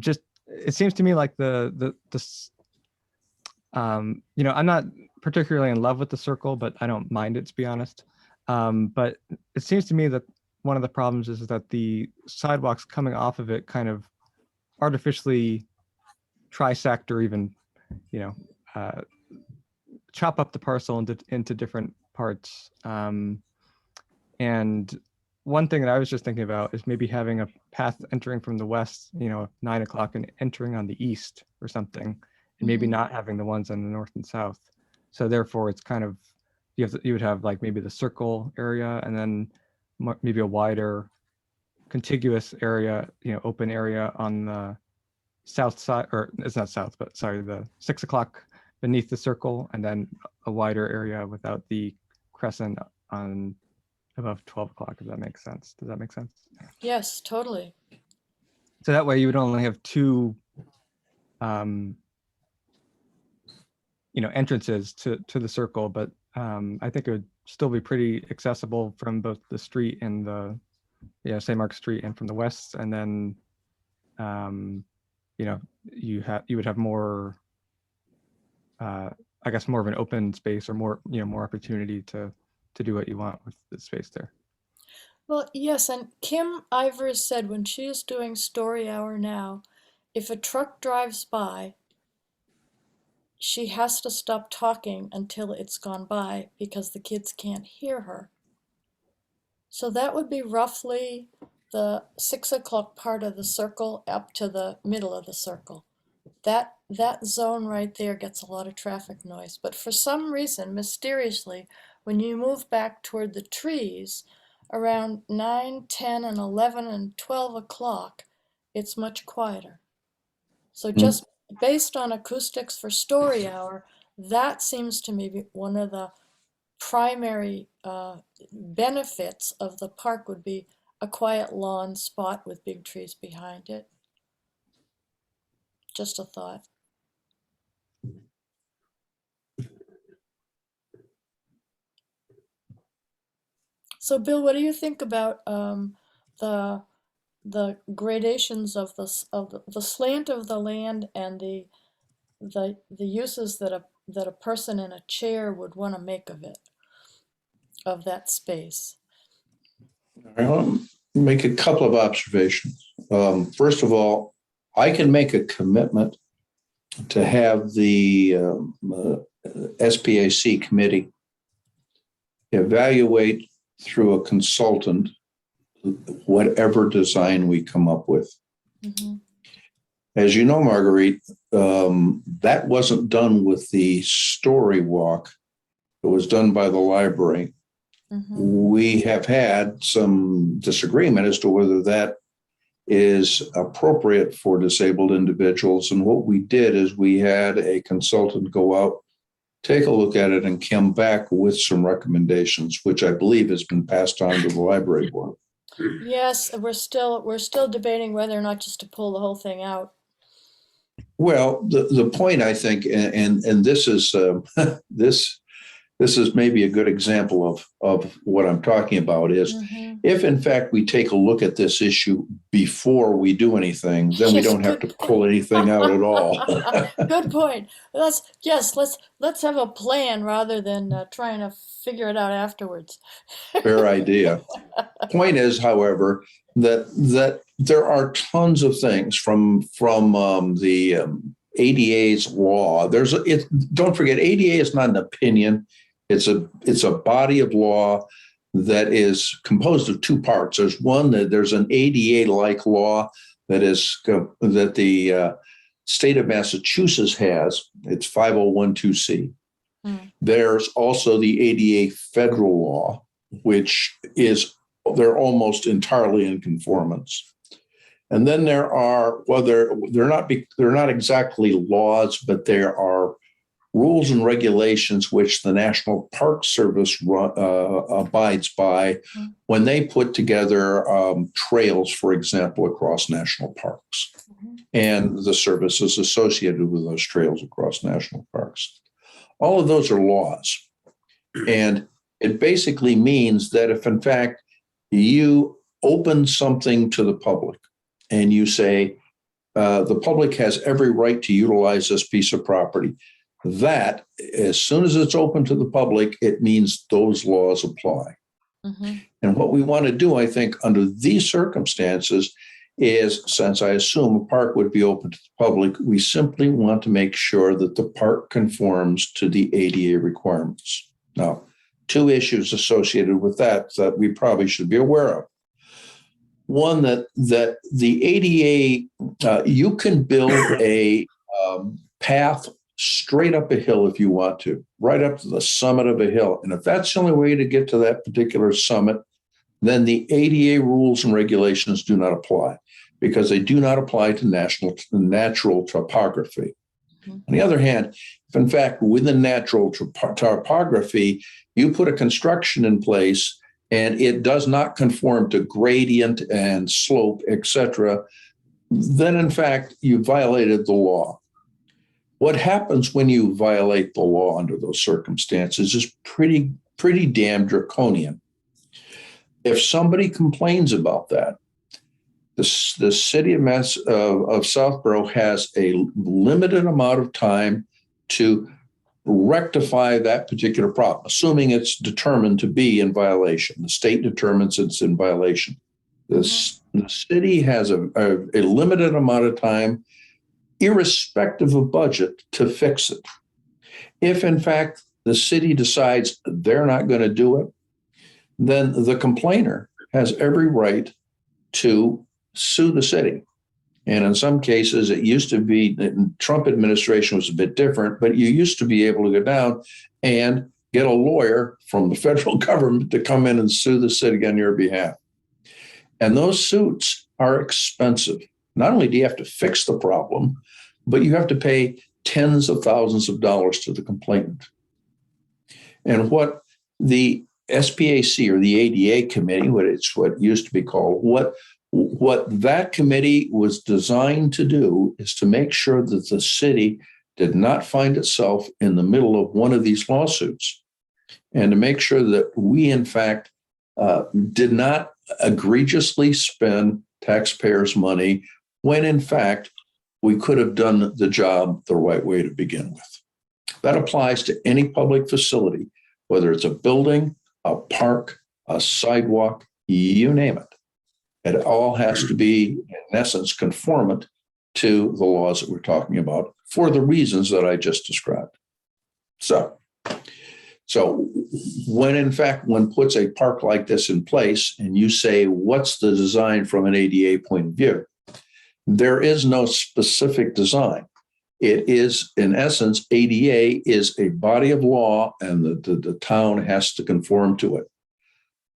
just it seems to me like I'm not particularly in love with the circle, but I don't mind it, to be honest. But it seems to me that one of the problems is that the sidewalks coming off of it kind of artificially trisect or even, chop up the parcel into different parts. And one thing that I was just thinking about is maybe having a path entering from the west, 9 o'clock, and entering on the east or something, and maybe Mhm. not having the ones on the north and south. So therefore, it's kind of you would have like maybe the circle area, and then maybe a wider contiguous area, open area on the south side, or it's not south, but sorry, the 6 o'clock beneath the circle, and then a wider area without the crescent on above 12 o'clock, if that makes sense. Does that make sense? Yes, totally. So that way you would only have two entrances to the circle, but I think it would still be pretty accessible from both the street and the St. Mark's Street, and from the west. And then you would have more I guess more of an open space, or more more opportunity to do what you want with the space there. Well, yes, and Kim Ivers said when she is doing story hour now, if a truck drives by, she has to stop talking until it's gone by because the kids can't hear her. So that would be roughly the 6 o'clock part of the circle up to the middle of the circle. That zone right there gets a lot of traffic noise. But for some reason, mysteriously, when you move back toward the trees, around 9, 10, and 11 and 12 o'clock, it's much quieter. So just based on acoustics for story hour, that seems to me one of the primary benefits of the park would be a quiet lawn spot with big trees behind it. Just a thought. So, Bill, what do you think about the gradations of the slant of the land and the uses that a person in a chair would want to make of it, of that space? I'll make a couple of observations. First of all, I can make a commitment to have the SPAC committee evaluate through a consultant whatever design we come up with. Mm-hmm. As you know, Marguerite, that wasn't done with the story walk. It was done by the library. Mm-hmm. We have had some disagreement as to whether that is appropriate for disabled individuals. And what we did is we had a consultant go out, take a look at it, and come back with some recommendations, which I believe has been passed on to the library board. Yes, we're still debating whether or not just to pull the whole thing out. Well, the point, I think, and this is this is maybe a good example of what I'm talking about, is Mm-hmm. if in fact we take a look at this issue before we do anything, then we Yes, don't have good to pull anything out at all. Good point. Let's have a plan rather than trying to figure it out afterwards. Fair idea. Point is, however, that there are tons of things from the ADA's law. Don't forget, ADA is not an opinion. It's a body of law that is composed of two parts. There's one that there's an ADA-like law that the state of Massachusetts has. It's 5012C. There's also the ADA federal law, which they're almost entirely in conformance. And then there are, well, they're not exactly laws, but there are rules and regulations which the National Park Service abides by when they put together trails, for example, across national parks, and the services associated with those trails across national parks. All of those are laws. And it basically means that if, in fact, you open something to the public and you say, the public has every right to utilize this piece of property, that as soon as it's open to the public, it means those laws apply. Mm-hmm. And what we want to do, I think, under these circumstances is, since I assume a park would be open to the public, we simply want to make sure that the park conforms to the ADA requirements. Now, two issues associated with that we probably should be aware of. One that the ADA, you can build a path straight up a hill if you want to, right up to the summit of a hill. And if that's the only way to get to that particular summit, then the ADA rules and regulations do not apply, because they do not apply to natural topography. On the other hand, if in fact within natural topography, you put a construction in place and it does not conform to gradient and slope, etc., then in fact you violated the law. What happens when you violate the law under those circumstances is pretty damn draconian. If somebody complains about that, the city of Southborough has a limited amount of time to rectify that particular problem, assuming it's determined to be in violation. The state determines it's in violation. The city has a limited amount of time, irrespective of budget, to fix it. If in fact the city decides they're not going to do it, then the complainer has every right to sue the city. And in some cases, it used to be, Trump administration was a bit different, but you used to be able to go down and get a lawyer from the federal government to come in and sue the city on your behalf. And those suits are expensive. Not only do you have to fix the problem, but you have to pay tens of thousands of dollars to the complainant. And what the SPAC, or the ADA committee, what used to be called, what that committee was designed to do is to make sure that the city did not find itself in the middle of one of these lawsuits, and to make sure that we, in fact, did not egregiously spend taxpayers' money when, in fact, we could have done the job the right way to begin with. That applies to any public facility, whether it's a building, a park, a sidewalk, you name it. It all has to be, in essence, conformant to the laws that we're talking about for the reasons that I just described. So when in fact one puts a park like this in place and you say, what's the design from an ADA point of view? There is no specific design. It is, in essence, ADA is a body of law, and the town has to conform to it.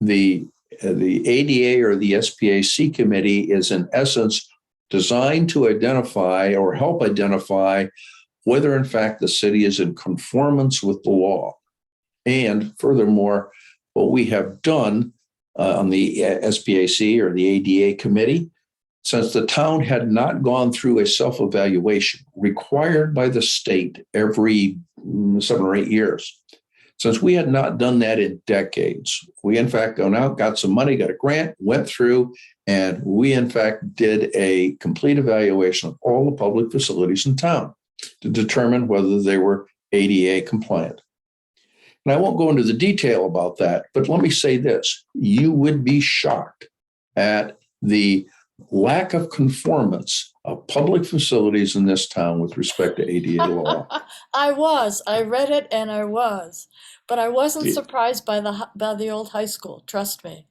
The ADA, or the SPAC committee, is in essence designed to identify or help identify whether in fact the city is in conformance with the law. And furthermore, what we have done on the SPAC, or the ADA committee, since the town had not gone through a self-evaluation required by the state every 7 or 8 years, since we had not done that in decades, we in fact gone out, got some money, got a grant, went through, and we in fact did a complete evaluation of all the public facilities in town to determine whether they were ADA compliant. And I won't go into the detail about that, but let me say this: you would be shocked at the lack of conformance of public facilities in this town with respect to ADA law. I read it and I was, but I wasn't Yeah. surprised by the old high school. Trust me.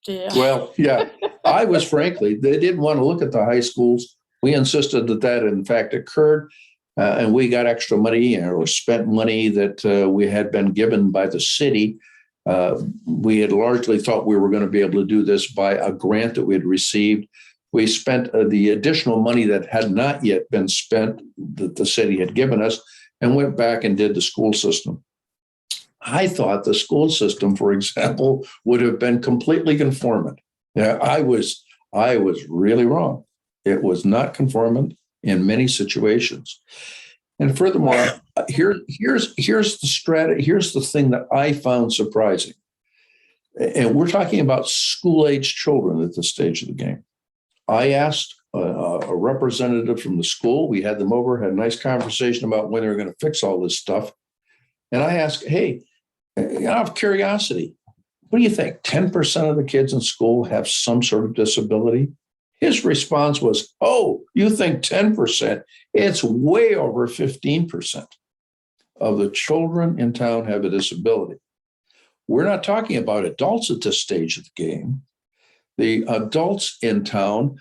Yeah. Well, yeah, I was, frankly, they didn't want to look at the high schools. We insisted that in fact occurred, and we got extra money, or spent money that we had been given by the city. We had largely thought we were going to be able to do this by a grant that we had received. We spent the additional money that had not yet been spent, that the city had given us, and went back and did the school system. I thought the school system, for example, would have been completely conformant. Yeah, I was really wrong. It was not conformant in many situations. And furthermore, here's the thing that I found surprising. And we're talking about school-age children at this stage of the game. I asked a representative from the school. We had them over, had a nice conversation about when they were going to fix all this stuff. And I asked, hey, out of curiosity, what do you think? 10% of the kids in school have some sort of disability? His response was, oh, you think 10%? It's way over 15% of the children in town have a disability. We're not talking about adults at this stage of the game. the adults in town,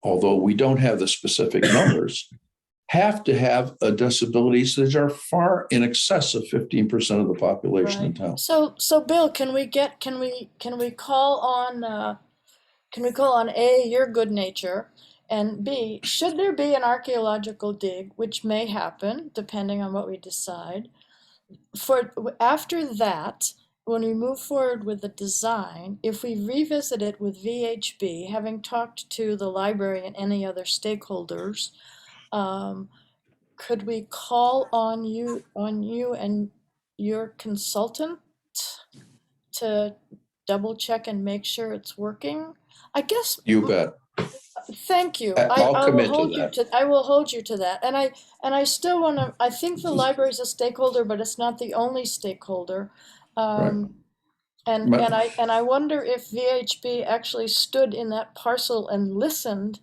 although we don't have the specific numbers, have to have disabilities that are far in excess of 15% of the population in town. So Bill, can we call on A, your good nature, and B, should there be an archaeological dig, which may happen depending on what we decide, for after that, when we move forward with the design, if we revisit it with VHB, having talked to the library and any other stakeholders, could we call on you and your consultant to double check and make sure it's working? I guess. You bet. Thank you. I'll I will commit to hold you that. to, I will hold you to that. And I still want to, I think the library is a stakeholder, but it's not the only stakeholder. Right. And But- I wonder if VHB actually stood in that parcel and listened,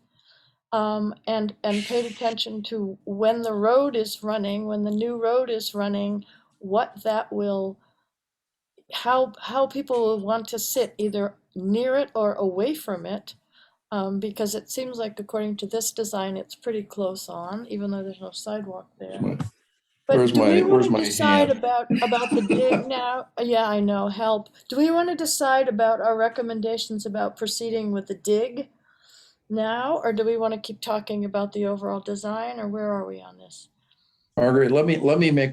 and paid attention to when the road is running, when the new road is running, what that will, how people will want to sit either near it or away from it. Because it seems like according to this design, it's pretty close on, even though there's no sidewalk there. But Where's do we want where's to my decide hand? about the dig now? Yeah, I know, help. Do we want to decide about our recommendations about proceeding with the dig now, or do we want to keep talking about the overall design, or where are we on this? Margaret, let me make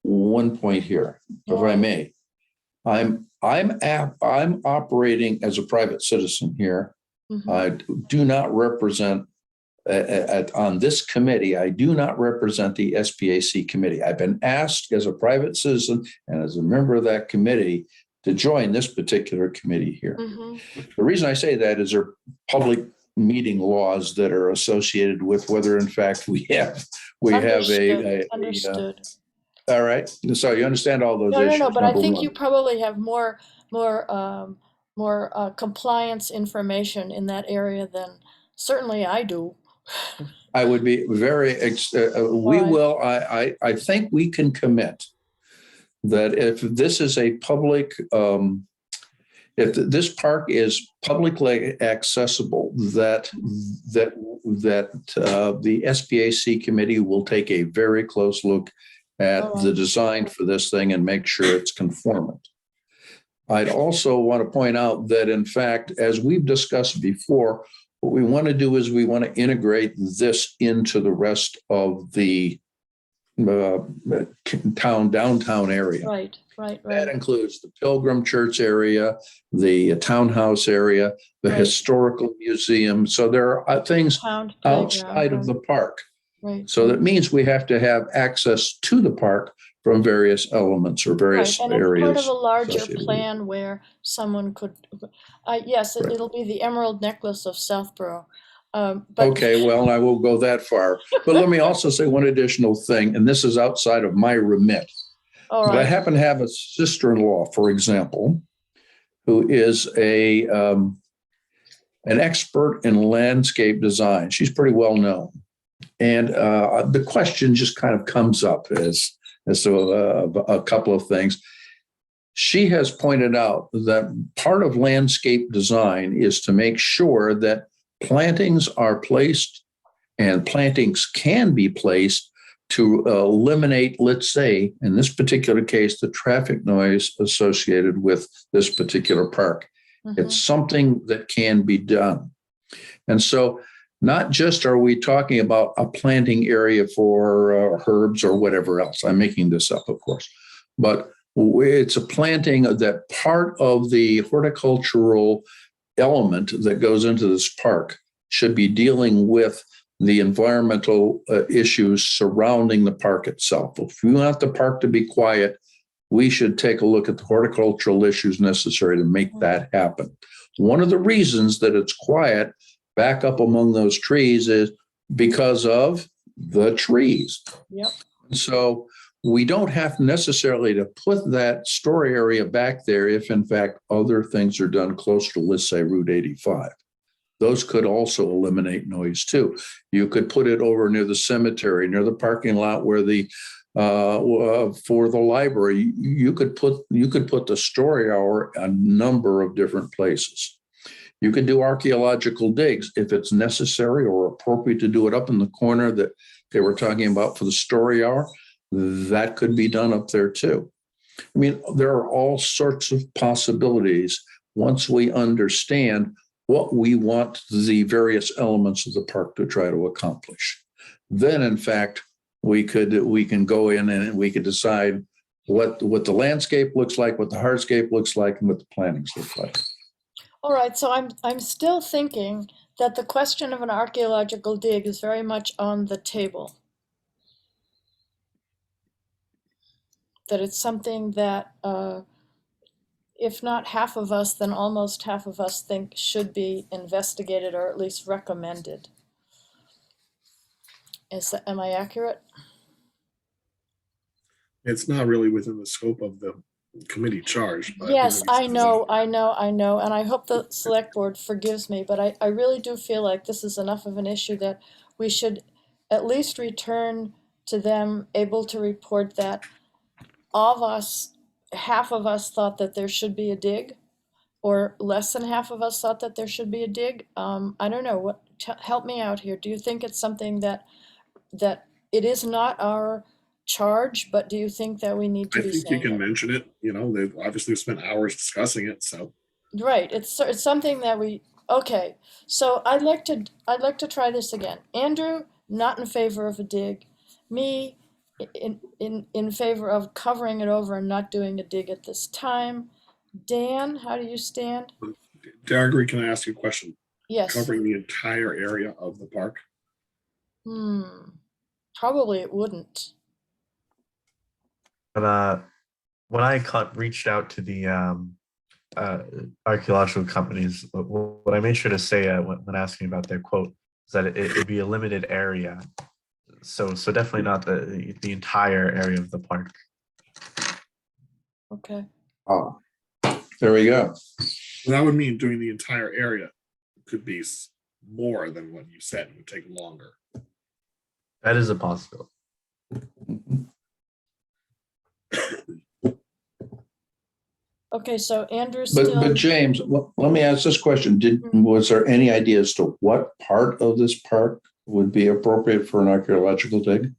one point here, if I may. I'm operating as a private citizen here. Mhm. I do not represent on this committee. I do not represent the SPAC committee. I've been asked as a private citizen and as a member of that committee to join this particular committee here. Mhm. The reason I say that is there are public meeting laws that are associated with whether, in fact, we have Understood. All right. So you understand all those issues. No, but I number think one. you probably have more compliance information in that area than certainly I do. I would be very, we right. will, I think we can commit that if this is a public, if this park is publicly accessible, that the SPAC committee will take a very close look at the design for this thing and make sure it's conformant. I'd also want to point out that, in fact, as we've discussed before, what we want to do is we want to integrate this into the rest of the downtown area. Right. That includes the Pilgrim Church area, the townhouse area, the historical museum. So there are things outside of the park. Right. So that means we have to have access to the park from various elements or various and areas. part of a larger plan where someone could, yes, it'll be the Emerald Necklace of Southborough. But okay, well, I won't go that far. But let me also say one additional thing, and this is outside of my remit. all But I right. happen to have a sister-in-law, for example, who is an expert in landscape design. She's pretty well known. And the question just kind of comes up as to a couple of things. She has pointed out that part of landscape design is to make sure that plantings are placed and plantings can be placed to eliminate, let's say, in this particular case, the traffic noise associated with this particular park. Mm-hmm. It's something that can be done. And so not just are we talking about a planting area for herbs or whatever else. I'm making this up, of course. But it's a planting that part of the horticultural element that goes into this park should be dealing with the environmental issues surrounding the park itself. If we want the park to be quiet, we should take a look at the horticultural issues necessary to make that happen. One of the reasons that it's quiet back up among those trees is because of the trees. Yep. So we don't have necessarily to put that story area back there if, in fact, other things are done close to, let's say, Route 85. Those could also eliminate noise too. You could put it over near the cemetery, near the parking lot where the for the library. You could put the story hour a number of different places. You could do archaeological digs if it's necessary or appropriate to do it up in the corner that they were talking about for the story hour. That could be done up there too. I mean, there are all sorts of possibilities once we understand what we want the various elements of the park to try to accomplish. Then, in fact, we can go in and we could decide what the landscape looks like, what the hardscape looks like, and what the plantings look like. All right, so I'm still thinking that the question of an archaeological dig is very much on the table. That it's something that, if not half of us, then almost half of us think should be investigated or at least recommended. Am I accurate? It's not really within the scope of the committee charge. But Yes, think it's I know, and I hope the select board forgives me, but I really do feel like this is enough of an issue that we should at least return to them able to report that all of us, half of us thought that there should be a dig, or less than half of us thought that there should be a dig. I don't know, help me out here. Do you think it's something that it is not our charge, but do you think that we need to I be think you saying can it? mention it. They've obviously spent hours discussing it. So Right, it's something that okay, so I'd like to try this again. Andrew, not in favor of a dig. Me, in favor of covering it over and not doing a dig at this time. Dan, how do you stand? Dargry, can I ask you a question? Yes. Covering the entire area of the park? Probably it wouldn't. But when I reached out to the archaeological companies, what I made sure to say when asking about their quote is that it'd be a limited area. So definitely not the entire area of the park. Okay. Oh, there we go. That would mean doing the entire area could be more than what you said. It would take longer. That is a possibility. Okay, so Andrew's But still. James, let me ask this question. Was there any idea as to what part of this park would be appropriate for an archaeological dig?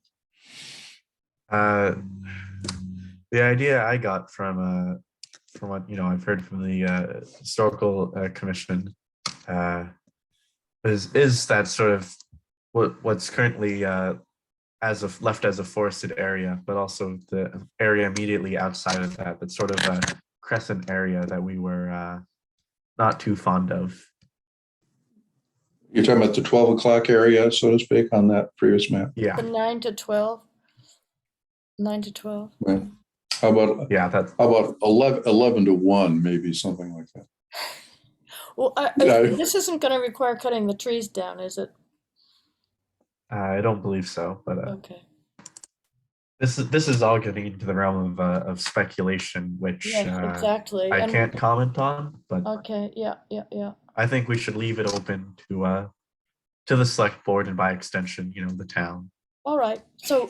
The idea I got from what I've heard from the historical commission is that sort of what's currently left as a forested area, but also the area immediately outside of that. That's sort of a crescent area that we were not too fond of. You're talking about the 12 o'clock area, so to speak, on that previous map? Yeah. The 9 to 12. 9 to 12. Right. How about 11 to 1, maybe something like that? Well, this isn't going to require cutting the trees down, is it? I don't believe so, but Okay. This is all getting into the realm of speculation, which Yes, exactly. I can't comment on. But okay, yeah. I think we should leave it open to the select board and by extension, the town. All right. So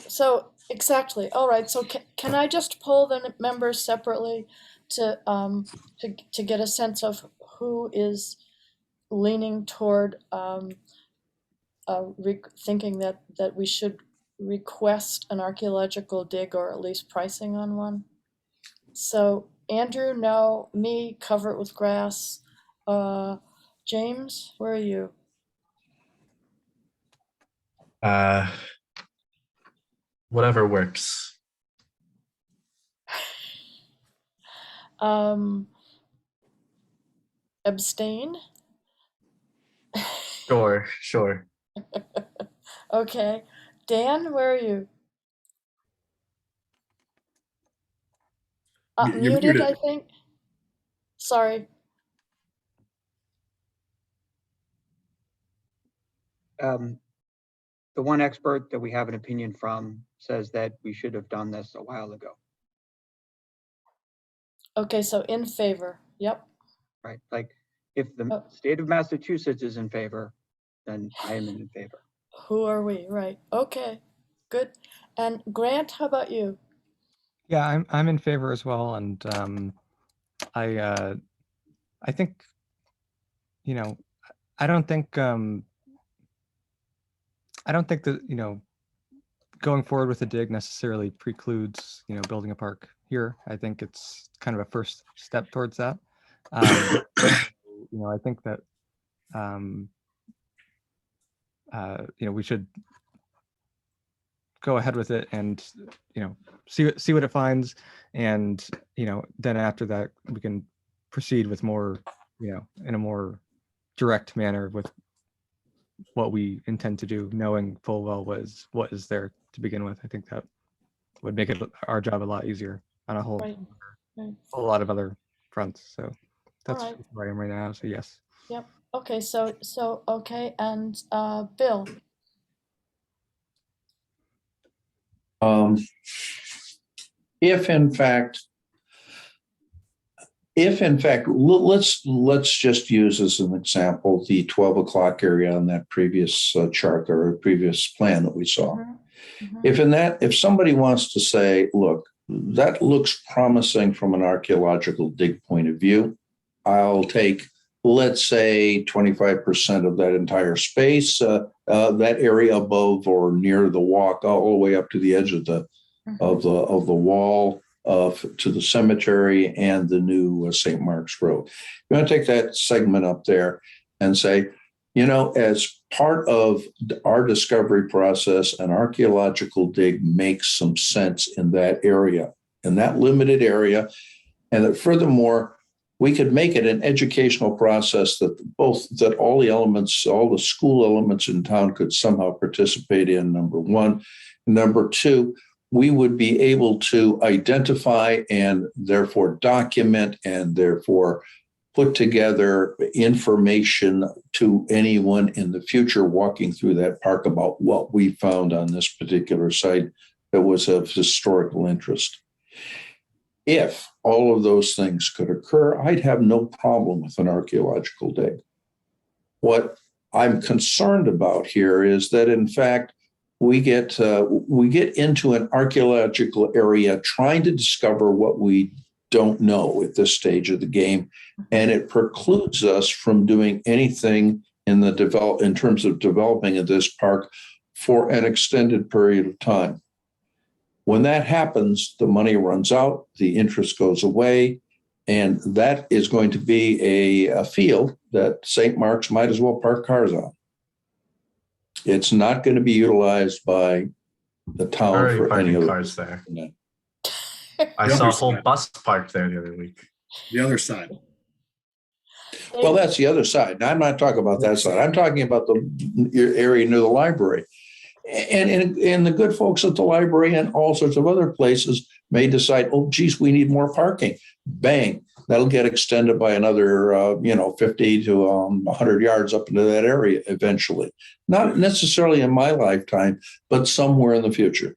exactly. All right. So can I just poll the members separately to get a sense of who is leaning toward thinking that we should request an archaeological dig or at least pricing on one? So Andrew, no. Me, cover it with grass. James, where are you? Whatever works. Abstain? Sure. Okay. Dan, where are you? You're Muted, muted. I think. Sorry. The one expert that we have an opinion from says that we should have done this a while ago. Okay, so in favor. Yep. Right, like if the state of Massachusetts is in favor, then I am in favor. Who are we? Right. Okay. Good. And Grant, how about you? Yeah, I'm in favor as well, and I think you know, I don't think that, you know, going forward with the dig necessarily precludes, you know, building a park here. I think it's kind of a first step towards that. You know, I think that, you know, we should go ahead with it and, you know, see what it finds. And, you know, then after that, we can proceed with more, you know, in a more direct manner with what we intend to do, knowing full well what is there to begin with. I think that would make it our job a lot easier on a whole, Right. Right. a lot of other fronts. So that's right. where I am right now. So yes. Yep. Okay. Okay. And Bill. If in fact, let's just use as an example the 12 o'clock area on that previous chart or previous plan that we saw. If somebody wants to say, look, that looks promising from an archaeological dig point of view, I'll take, let's say, 25% of that entire space, that area above or near the walk, all the way up to the edge of the wall to the cemetery and the new St. Mark's Road. You want to take that segment up there and say, you know, as part of our discovery process, an archaeological dig makes some sense in that area, in that limited area, and that furthermore, we could make it an educational process that all the elements, all the school elements in town could somehow participate in, number one. Number two, we would be able to identify and therefore document and therefore put together information to anyone in the future walking through that park about what we found on this particular site that was of historical interest. If all of those things could occur, I'd have no problem with an archaeological dig. What I'm concerned about here is that, in fact, we get into an archaeological area trying to discover what we don't know at this stage of the game, and it precludes us from doing anything in terms of developing this park for an extended period of time. When that happens, the money runs out, the interest goes away, and that is going to be a field that St. Mark's might as well park cars on. It's not going to be utilized by the town Already for any parking other cars there. Yeah. I The saw a other whole side. bus parked there the other week. The other side. Well, that's the other side. Now, I'm not talking about that side. I'm talking about the area near the library. And the good folks at the library and all sorts of other places may decide, oh, geez, we need more parking. Bang, that'll get extended by another, 50 to 100 yards up into that area eventually. Not necessarily in my lifetime, but somewhere in the future.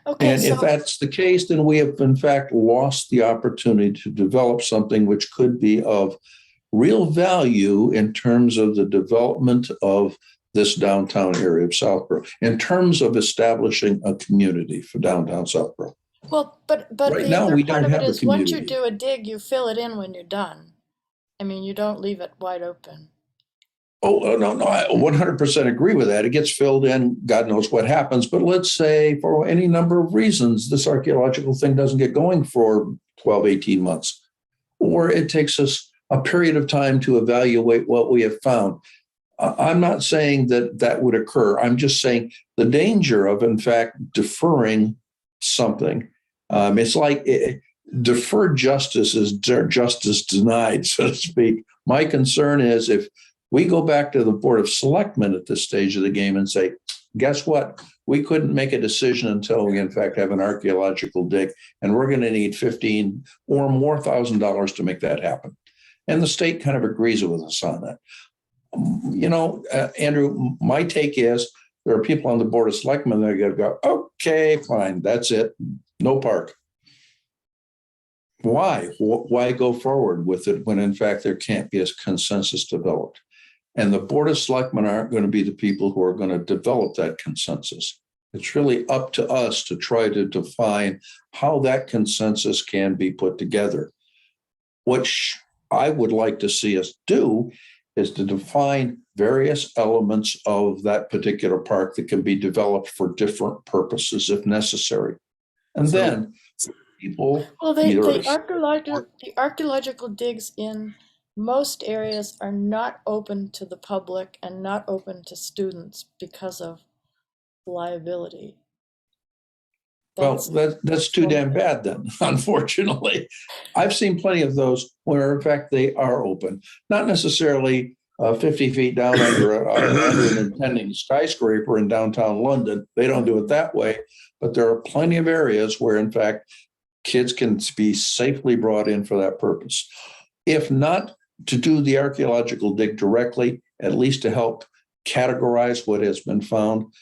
Okay. And if that's the case, then we have, in fact, lost the opportunity to develop something which could be of real value in terms of the development of this downtown area of Southborough, in terms of establishing a community for downtown Southborough. Well, but Right the now, other we part don't of it have a is once you community. do a dig, you fill it in when you're done. I mean, you don't leave it wide open. Oh, no, I 100% agree with that. It gets filled in, God knows what happens. But let's say for any number of reasons, this archaeological thing doesn't get going for 12, 18 months, or it takes us a period of time to evaluate what we have found. I'm not saying that would occur. I'm just saying the danger of, in fact, deferring something. It's like deferred justice is justice denied, so to speak. My concern is if we go back to the Board of Selectmen at this stage of the game and say, guess what? We couldn't make a decision until we, in fact, have an archaeological dig, and we're going to need $15,000 or more to make that happen. And the state kind of agrees with us on that. Andrew, my take is there are people on the Board of Selectmen that are going to go, okay, fine, that's it, no park. Why? Why go forward with it when, in fact, there can't be a consensus developed? And the Board of Selectmen aren't going to be the people who are going to develop that consensus. It's really up to us to try to define how that consensus can be put together. Which I would like to see us do is to define various elements of that particular park that can be developed for different purposes if necessary. And So- then people Well, either the archaeological digs in most areas are not open to the public and not open to students because of liability. well, That's- that's too damn bad then, unfortunately. I've seen plenty of those where, in fact, they are open, not necessarily 50 feet down under an impending skyscraper in downtown London. They don't do it that way, but there are plenty of areas where, in fact, kids can be safely brought in for that purpose. If not to do the archaeological dig directly, at least to help categorize what has been found,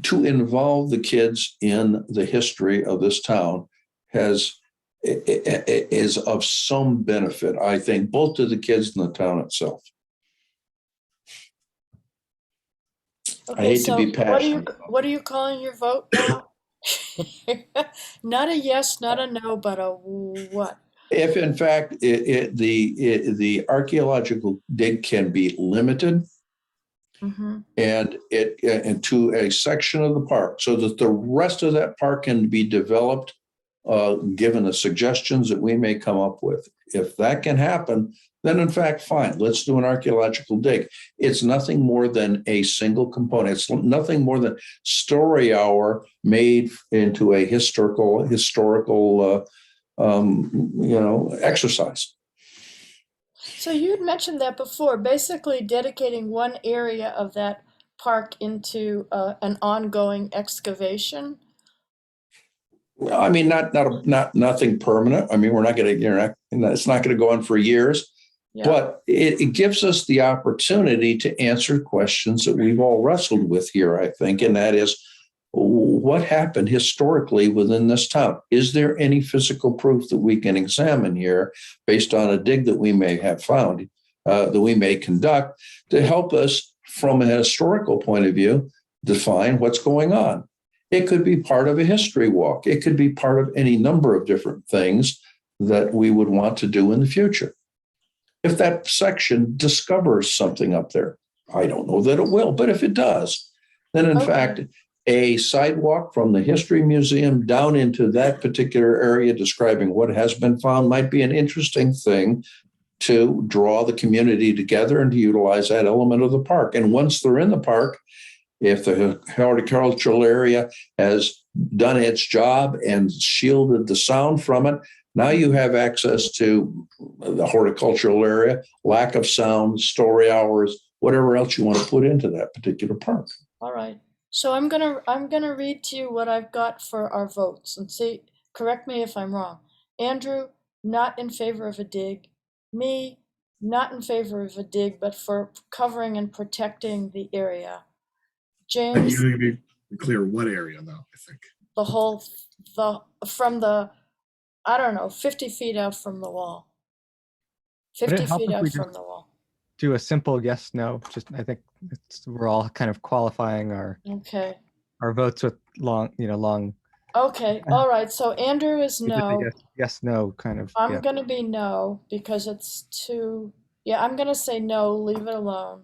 to involve the kids in the history of this town is of some benefit, I think, both to the kids and the town itself. I hate to be passionate. What are you calling your vote now? Not a yes, not a no, but a what? If in fact the archaeological dig can be limited and to a section of the park, so that the rest of that park can be developed, given the suggestions that we may come up with. If that can happen, then in fact, fine, let's do an archaeological dig. It's nothing more than a single component. It's nothing more than story hour made into a historical exercise. So you'd mentioned that before, basically dedicating one area of that park into an ongoing excavation. I mean, not nothing permanent. I mean, we're not going to, it's not going to go on for years, but it gives us the opportunity to answer questions that we've all wrestled with here, I think, and that is, what happened historically within this town? Is there any physical proof that we can examine here based on a dig that we may have found, that we may conduct, to help us from a historical point of view define what's going on? It could be part of a history walk. It could be part of any number of different things that we would want to do in the future. If that section discovers something up there, I don't know that it will, but if it does, then in fact, a sidewalk from the History Museum down into that particular area describing what has been found might be an interesting thing to draw the community together and to utilize that element of the park. And once they're in the park, if the horticultural area has done its job and shielded the sound from it, now you have access to the horticultural area, lack of sound, story hours, whatever else you want to put into that particular park. All right. So I'm gonna read to you what I've got for our votes and see, correct me if I'm wrong. Andrew, not in favor of a dig. Me, not in favor of a dig, but for covering and protecting the area. James, You need to be clear what area, though, I think. from the, I don't know, 50 feet out from the wall. Would it 50 help feet if out we from just the wall. do a simple yes, no? Just, I think we're all kind of qualifying our Okay. votes with long. Okay. All right. So Andrew is We did the no. yes, no kind of. I'm Yeah. gonna be no because it's too, yeah, I'm gonna say no, leave it alone.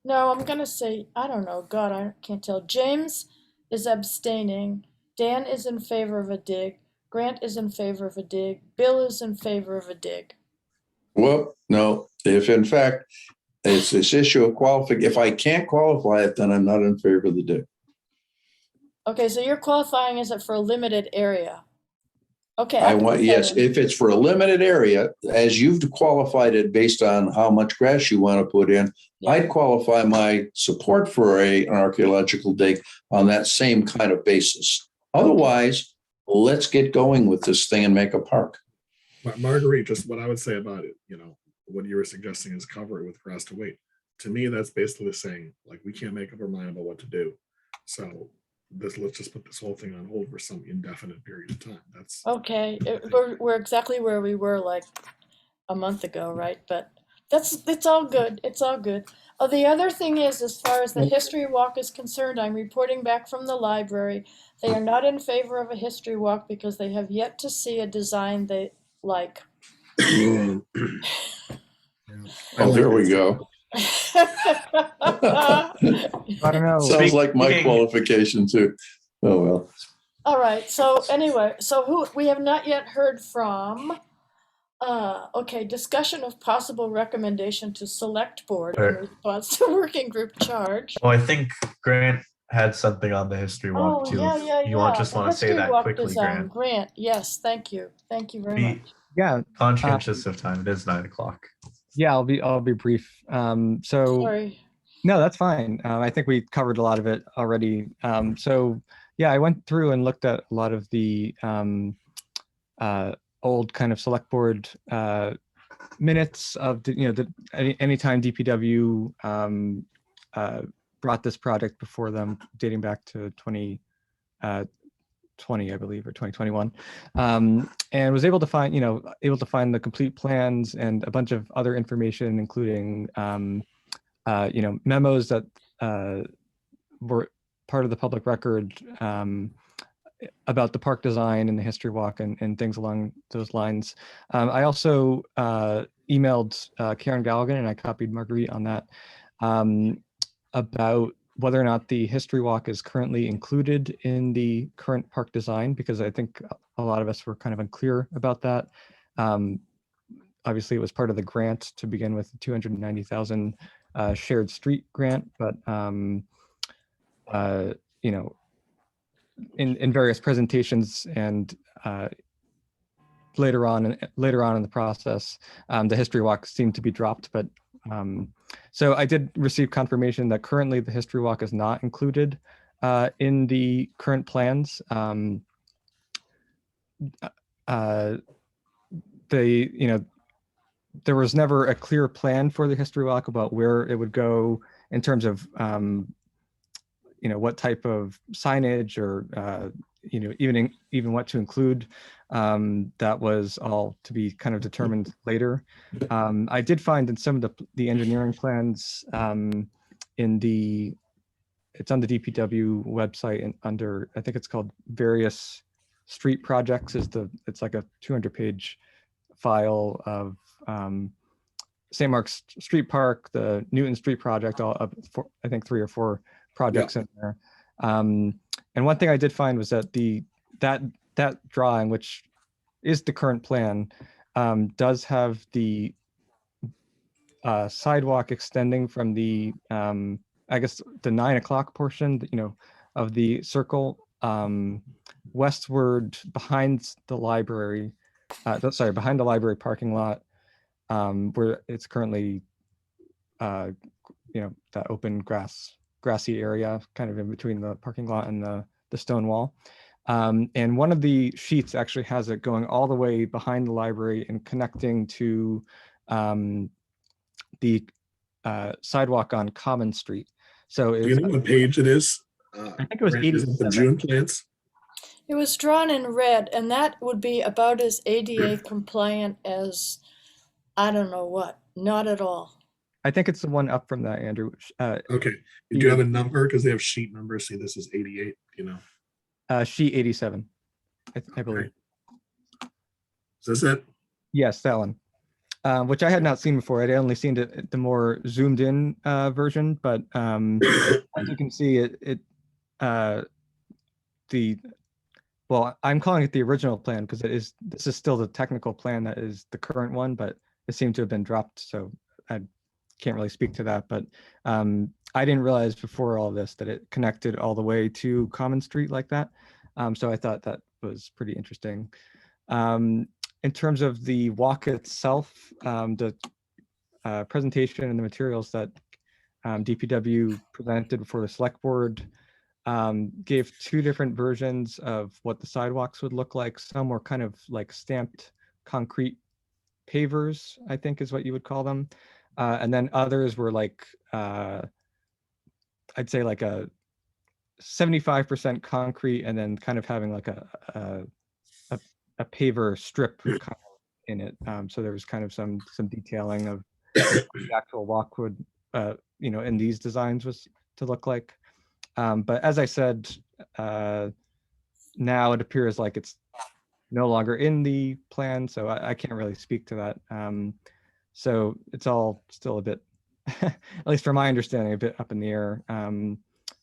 No, I'm gonna say, I don't know, God, I can't tell. James is abstaining. Dan is in favor of a dig. Grant is in favor of a dig. Bill is in favor of a dig. Well, no, if in fact it's this issue of qualifying, if I can't qualify it, then I'm not in favor of the dig. Okay, so you're qualifying as it for a limited area. Okay, I can want, put that yes, in. if it's for a limited area, as you've qualified it based on how much grass you want to put in, Yeah. I'd qualify my support for an archaeological dig on that same kind of basis. Otherwise, let's get going with this thing and make a park. Marguerite, just what I would say about it, what you were suggesting is cover it with grass to wait. To me, that's basically saying, like, we can't make up our mind about what to do. So let's just put this whole thing on hold for some indefinite period of time. That's Okay, we're exactly where we were like a month ago, right? But it's all good. It's all good. Oh, the other thing is, as far as the history walk is concerned, I'm reporting back from the library. They are not in favor of a history walk because they have yet to see a design they like. Oh, there we go. I don't know. Sounds like my Speaking- qualification too. Oh, well. All right, so anyway, so who, we have not yet heard from, okay, discussion of possible recommendation to select board in Right. response to working group charge. Well, I think Grant had something on the history walk Oh, too. yeah, If yeah, you yeah. just the want to say history that walk quickly, design, Grant. yes, thank you very Be much. Yeah, conscientious of time. It is 9 o'clock. yeah, I'll be brief. So Sorry. no, that's fine. I think we covered a lot of it already. So yeah, I went through and looked at a lot of the old kind of select board minutes of anytime DPW brought this project before them, dating back to 2020, I believe, or 2021, and was able to find the complete plans and a bunch of other information, including memos that were part of the public record about the park design and the history walk and things along those lines. I also emailed Karen Galligan, and I copied Marguerite on that, about whether or not the history walk is currently included in the current park design, because I think a lot of us were kind of unclear about that. Obviously, it was part of the grant to begin with, the 290,000 shared street grant, but in various presentations and later on in the process, the history walk seemed to be dropped. But so I did receive confirmation that currently the history walk is not included in the current plans. There was never a clear plan for the history walk about where it would go in terms of what type of signage or even what to include. That was all to be kind of determined later. I did find in some of the engineering plans it's on the DPW website, and under, I think it's called various street projects, it's like a 200-page file of St. Mark's Street Park, the Newton Street project, all up for, I think 3 or 4 projects in there. And one thing I did find was that that drawing, which is the current plan, does have the sidewalk extending from the I guess the 9 o'clock portion, of the circle westward behind the library. Behind the library parking lot, where it's currently that open grassy area kind of in between the parking lot and the stone wall. And one of the sheets actually has it going all the way behind the library and connecting to the sidewalk on Common Street. So Do you know what page it is? I think it was Is it the 87. June plans? It was drawn in red, and that would be about as ADA compliant as, I don't know what, not at all. I think it's the one up from that, Andrew. Okay. Did you have a number? Because they have sheet numbers. See, this is 88, Sheet 87, I believe. Is this it? Yes, that one. Which I had not seen before. I'd only seen the more zoomed in version, but as you can see, I'm calling it the original plan because this is still the technical plan that is the current one, but it seemed to have been dropped, so I can't really speak to that. But I didn't realize before all this that it connected all the way to Common Street like that. So I thought that was pretty interesting. In terms of the walk itself, the presentation and the materials that DPW presented before the select board gave 2 different versions of what the sidewalks would look like. Some were kind of like stamped concrete pavers, I think is what you would call them. And then others were like, I'd say like a 75% concrete and then kind of having like a paver strip kind of in it. So there was kind of some detailing of what the actual walk would, in these designs was to look like. But as I said, now it appears like it's no longer in the plan, so I can't really speak to that. So it's all still a bit, at least from my understanding, a bit up in the air.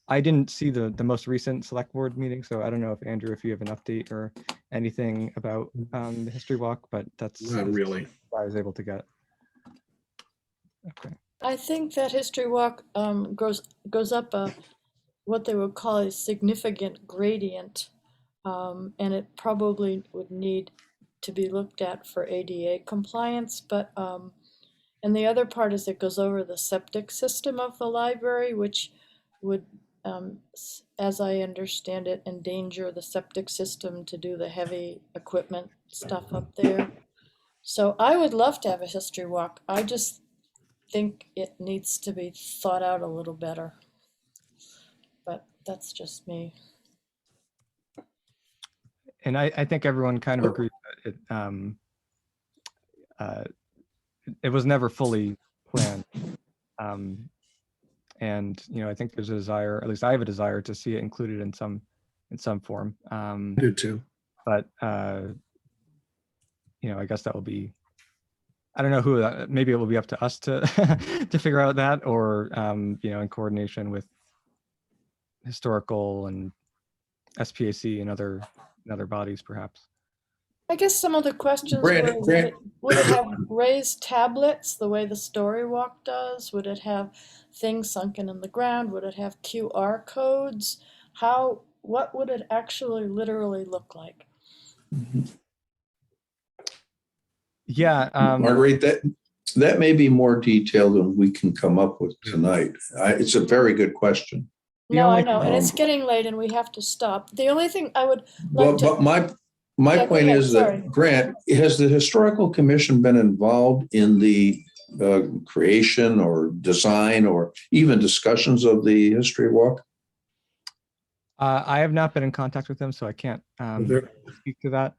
I didn't see the most recent select board meeting, so I don't know if Andrew, if you have an update or anything about the history walk, but that's Not really. what I was able to get. Okay. I think that history walk goes up what they would call a significant gradient, and it probably would need to be looked at for ADA compliance. But and the other part is it goes over the septic system of the library, which would, as I understand it, endanger the septic system to do the heavy equipment stuff up there. So I would love to have a history walk. I just think it needs to be thought out a little better. But that's just me. And I think everyone kind of agrees that it was never fully planned. And I think there's a desire, at least I have a desire, to see it included in some form. I do too. But I guess that will be, I don't know who, maybe it will be up to us to to figure out that, or in coordination with historical and SPAC and other bodies, perhaps. I guess some of the questions Grant- were, would it have raised tablets the way the story walk does? Would it have things sunken in the ground? Would it have QR codes? What would it actually literally look like? Yeah. Marguerite, that may be more detailed than we can come up with tonight. It's a very good question. The No, I only- know, and it's getting late and we have to stop. The only thing I would Well, like to, but my Yeah, go point ahead, is sorry. that, Grant, has the Historical Commission been involved in the creation or design or even discussions of the history walk? I have not been in contact with them, so I can't There- speak to that.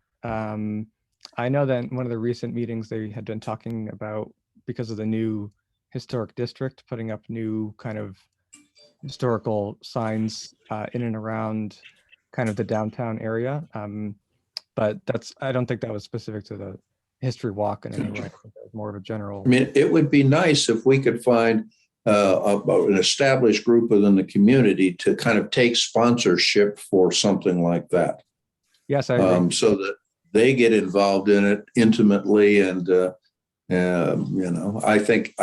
I know that in one of the recent meetings they had been talking about, because of the new historic district, putting up new kind of historical signs in and around kind of the downtown area. But I don't think that was specific to the history walk in any way. I think that was more of a general. I mean, it would be nice if we could find an established group within the community to kind of take sponsorship for something like that. Yes, I agree. So that they get involved in it intimately, and I think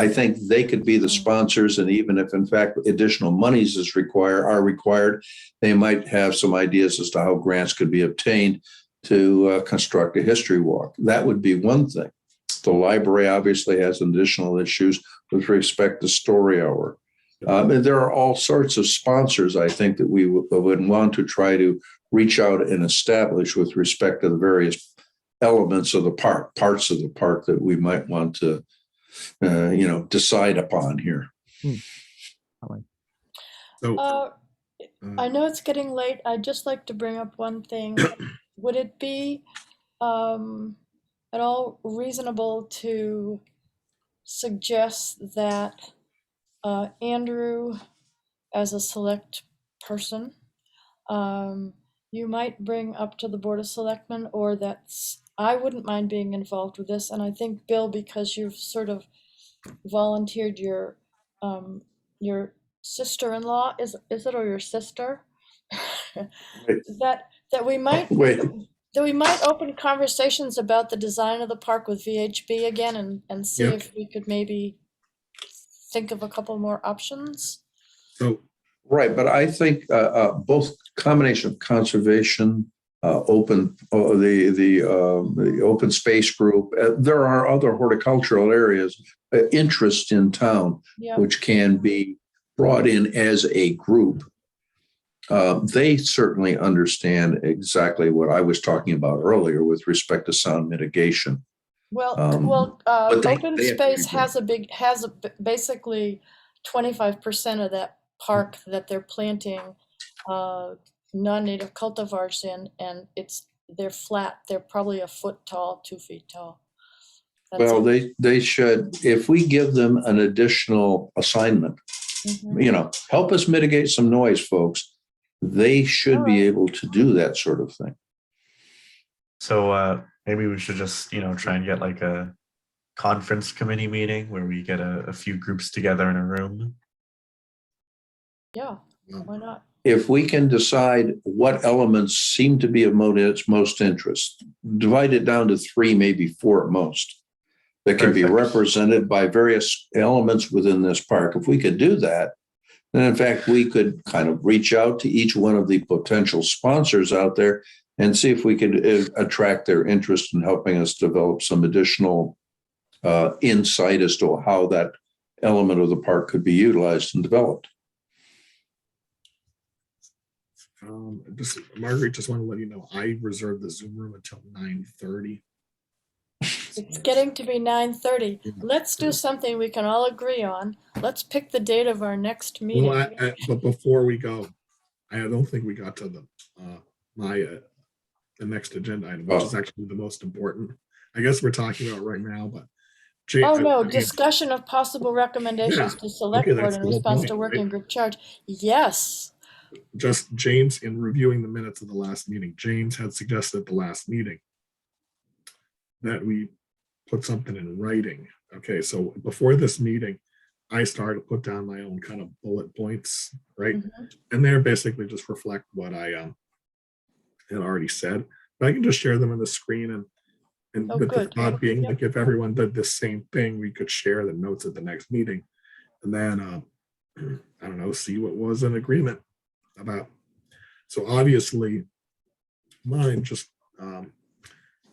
they could be the sponsors, and even if in fact additional monies are required, they might have some ideas as to how grants could be obtained to construct a history walk. That would be one thing. The library obviously has additional issues with respect to story hour. And there are all sorts of sponsors, I think, that we would want to try to reach out and establish with respect to the various elements of the park, parts of the park that we might want to, decide upon here. So I know it's getting late. I'd just like to bring up one thing. Would it be at all reasonable to suggest that Andrew, as a select person, you might bring up to the Board of Selectmen, or I wouldn't mind being involved with this, and I think, Bill, because you've sort of volunteered your sister-in-law, is it, or your sister? that we might Wait. that we might open conversations about the design of the park with VHB again, and see Yep. if we could maybe think of a couple more options. so Right, but I think both combination of conservation, the open space group. There are other horticultural areas, interest in town, Yeah. which can be brought in as a group. They certainly understand exactly what I was talking about earlier with respect to sound mitigation. Well, but they open have to space be has basically 25% of that park that they're planting non-native cultivars in, and they're flat. They're probably a foot tall, 2 feet tall. That's Well, it. they should, if we give them an additional assignment, Mhm. help us mitigate some noise, folks. They should be Alright. able to do that sort of thing. So maybe we should just, try and get like a conference committee meeting where we get a few groups together in a room. Yeah, why not? If we can decide what elements seem to be of most interest, divide it down to 3, maybe 4 at most, that can be Perfect. represented by various elements within this park. If we could do that, then in fact, we could kind of reach out to each one of the potential sponsors out there and see if we could attract their interest in helping us develop some additional insight as to how that element of the park could be utilized and developed. Marguerite, just want to let you know, I reserved the Zoom room until 9:30. It's getting to be 9:30. Yeah. Let's do something we can all agree on. Let's pick the date of our next meeting. Well, but before we go, I don't think we got to the next agenda item, which is actually the most important. I guess we're talking about right now, but Oh, no, discussion of possible recommendations Yeah. to select Okay, board that's in the whole response point, to right? working group charge. Yes. Just James, in reviewing the minutes of the last meeting, James had suggested at the last meeting that we put something in writing. Okay, so before this meeting, I started to put down my own kind of bullet points, right? And they're basically just reflect what I had already said. But I can just share them on the screen, and Oh, with the good. thought being Yep. like if everyone did the same thing, we could share the notes at the next meeting, and then I don't know, see what was an agreement about. So obviously, mine just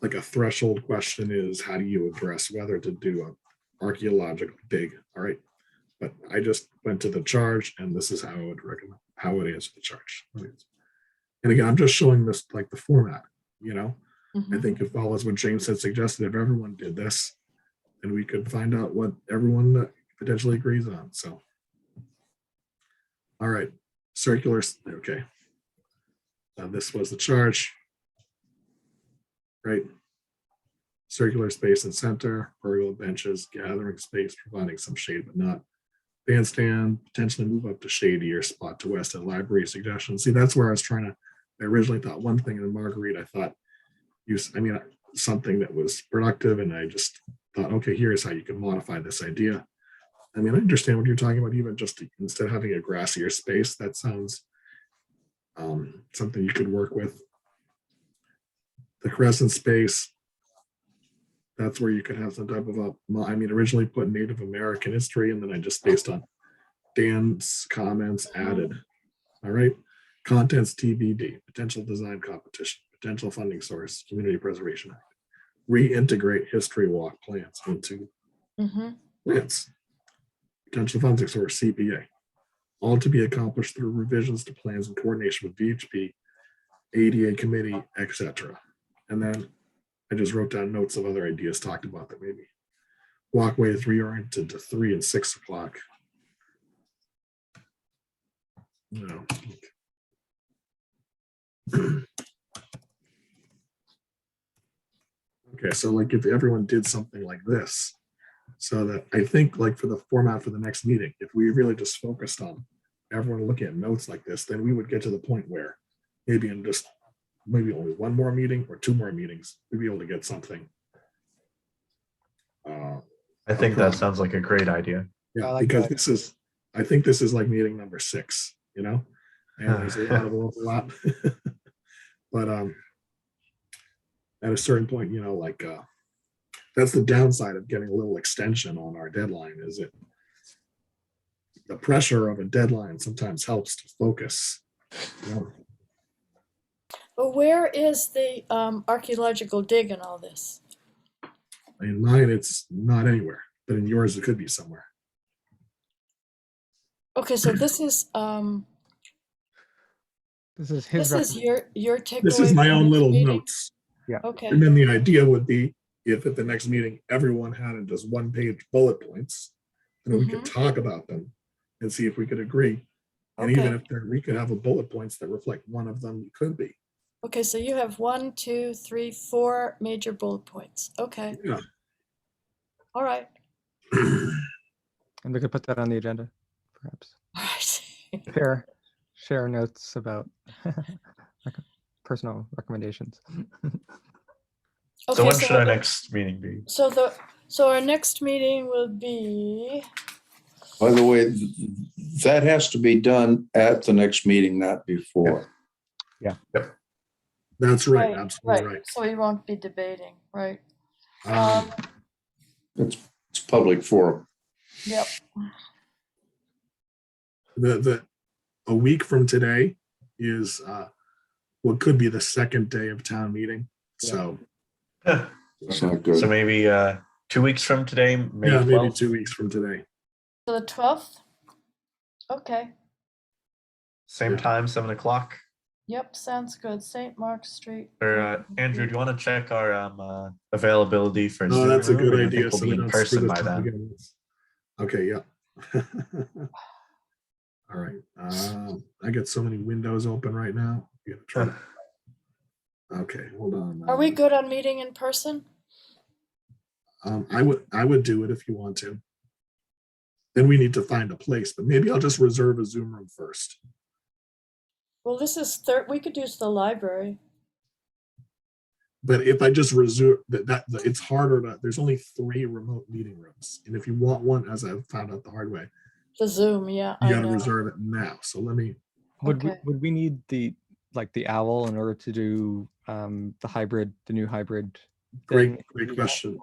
like a threshold question is, how do you address whether to do an archaeological dig? All right, but I just went to the charge, and this is how I would recommend how I would answer the charge. And again, I'm just showing this like the format. You know, I think it follows what James had suggested. If everyone did this, then we could find out what everyone potentially agrees on. So, all right, circular. Okay. This was the charge, right? Circular space and center, pergola benches, gathering space, providing some shade, but not bandstand, potentially move up to shadier spot to west at library suggestion. See, that's where I was trying to, I originally thought one thing, and Marguerite, I thought, something that was productive, and I just thought, okay, here's how you can modify this idea. I mean, I understand what you're talking about, even just instead of having a grassier space, that sounds something you could work with. The crescent space, that's where you could have some type of originally put Native American history, and then I just, based on Dan's comments, added. All right. Contents TBD, potential design competition, potential funding source, Community Preservation Act. Reintegrate history walk plans into plans. Potential funding source, CPA. All to be accomplished through revisions to plans in coordination with VHP, ADA committee, etc. And then I just wrote down notes of other ideas talked about that maybe. Walkways reoriented to 3 and 6 o'clock. No. Okay, so like if everyone did something like this, so that I think like for the format for the next meeting, if we really just focused on everyone looking at notes like this, then we would get to the point where maybe in just maybe only one more meeting or 2 more meetings, we'd be able to get something. I think that sounds like a great idea. Yeah, because I think this is like meeting number 6, you know, and there's a lot of overlap. But at a certain point, you know, like that's the downside of getting a little extension on our deadline, is it the pressure of a deadline sometimes helps to focus. You know? But where is the archaeological dig in all this? In mine, it's not anywhere, but in yours, it could be somewhere. Okay, so this is your takeaway. This is my from own this little meeting? notes. Yeah. Okay. And then the idea would be if at the next meeting, everyone had just 1-page bullet points, and we could talk about them and see if we could agree. And even if we could have a bullet points that reflect one of them, could be. Okay, so you have 1, 2, 3, 4 major bullet points. Okay. Yeah. All right. And we could put that on the agenda, perhaps. All right. Share notes about personal recommendations. So when should our next meeting be? So So our next meeting will be, By the way, that has to be done at the next meeting, not before. That's right, right, absolutely right, right. so we won't be debating, right? It's public forum. Yep, A week from today is what could be the second day of town meeting. So It's not So good. maybe 2 weeks from today, May yeah, maybe 12th. 2 weeks from today. so the 12th? Okay, Same Yeah. time, 7 o'clock. yep, sounds good, St. Mark's Street. Or Andrew, do you want to check our availability for Oh, Zoom that's a room? good And I idea. think we'll So be we in don't screw person this by up then. again. Okay, yeah. All right. I get so many windows open right now. Yeah, try. Okay, hold on. Are we good on meeting in person? I would do it if you want to. Then we need to find a place, but maybe I'll just reserve a Zoom room first. Well, this is we could use the library. But if I just reserve it's harder to, there's only 3 remote meeting rooms. And if you want one, as I found out the hard way, The Zoom, yeah, you I got to know. reserve it now. So let me, Okay. Would we need the owl in order to do the new hybrid thing? great question.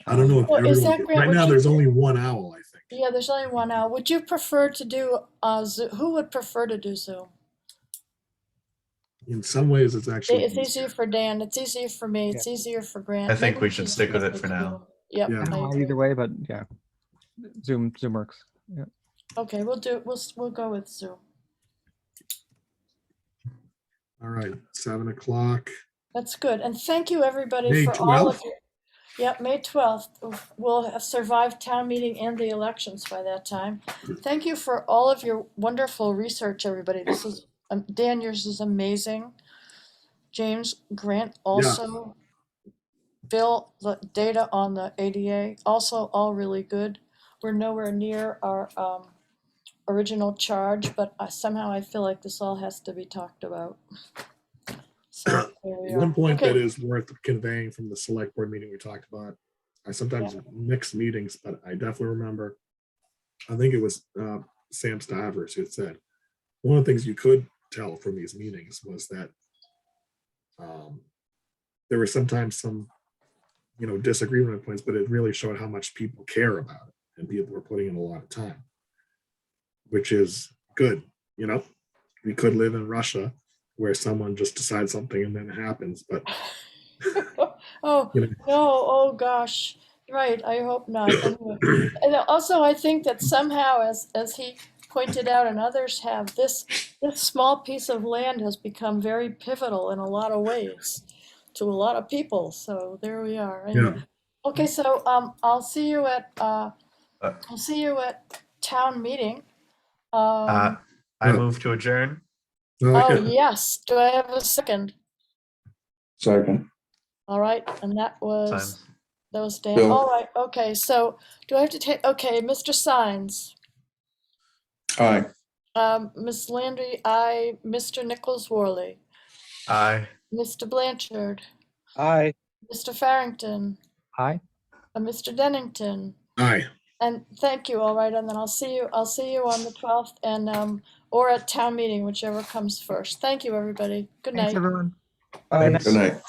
I don't know if Well, is everyone, that Grant? right Would now you- there's only 1 owl, I think. Yeah, there's only one hour. Would you prefer to do Zoom? Who would prefer to do Zoom? In some ways, it's actually It's easier for Dan. It's easier for me. It's easier for Grant. I think Maybe we should it's stick with easier it for Zoom. now. Yep. Yeah. I I don't mind agree. either way, but yeah, Zoom works. Yeah. Okay, we'll go with Zoom. All right, 7 o'clock. That's good. And thank you everybody May for all of 12th. your. Yep, May 12th. We'll have survived town meeting and the elections by that time. Thank you for all of your wonderful research, everybody. This is Dan, yours is amazing. James, Grant also. Bill, the data on the ADA, also all really good. We're nowhere near our original charge, but somehow I feel like this all has to be talked about. So there we are. One point that Okay. is worth conveying from the select board meeting we talked about. I sometimes mix meetings, but I definitely remember, I think it was Sam Stivers who said, one of the things you could tell from these meetings was that there were sometimes some, disagreement points, but it really showed how much people care about it and people were putting in a lot of time, which is good. We could live in Russia where someone just decides something and then it happens, but Oh, you know. no, oh gosh, right, I hope not. Anyway. And also, I think that somehow, as he pointed out and others have, this small piece of land has become very pivotal in a lot of ways to a lot of people, so there we are. Anyway. Okay, so I'll see you at town meeting. I move to adjourn. Oh, yes, do I have a second? Second. All right, and that was Time. Dan. Bill. All right, okay, so do I have to take, okay, Mr. Sines, Aye. Ms. Landry, aye, Mr. Nichols Worley, Aye. Mr. Blanchard, Aye. Mr. Farrington, Hi. Mr. Dennington, Aye. and thank you, all right, and then I'll see you on the 12th and, or at town meeting, whichever comes first. Thank you, everybody. Good Thanks, night. everyone. Aye. Good night.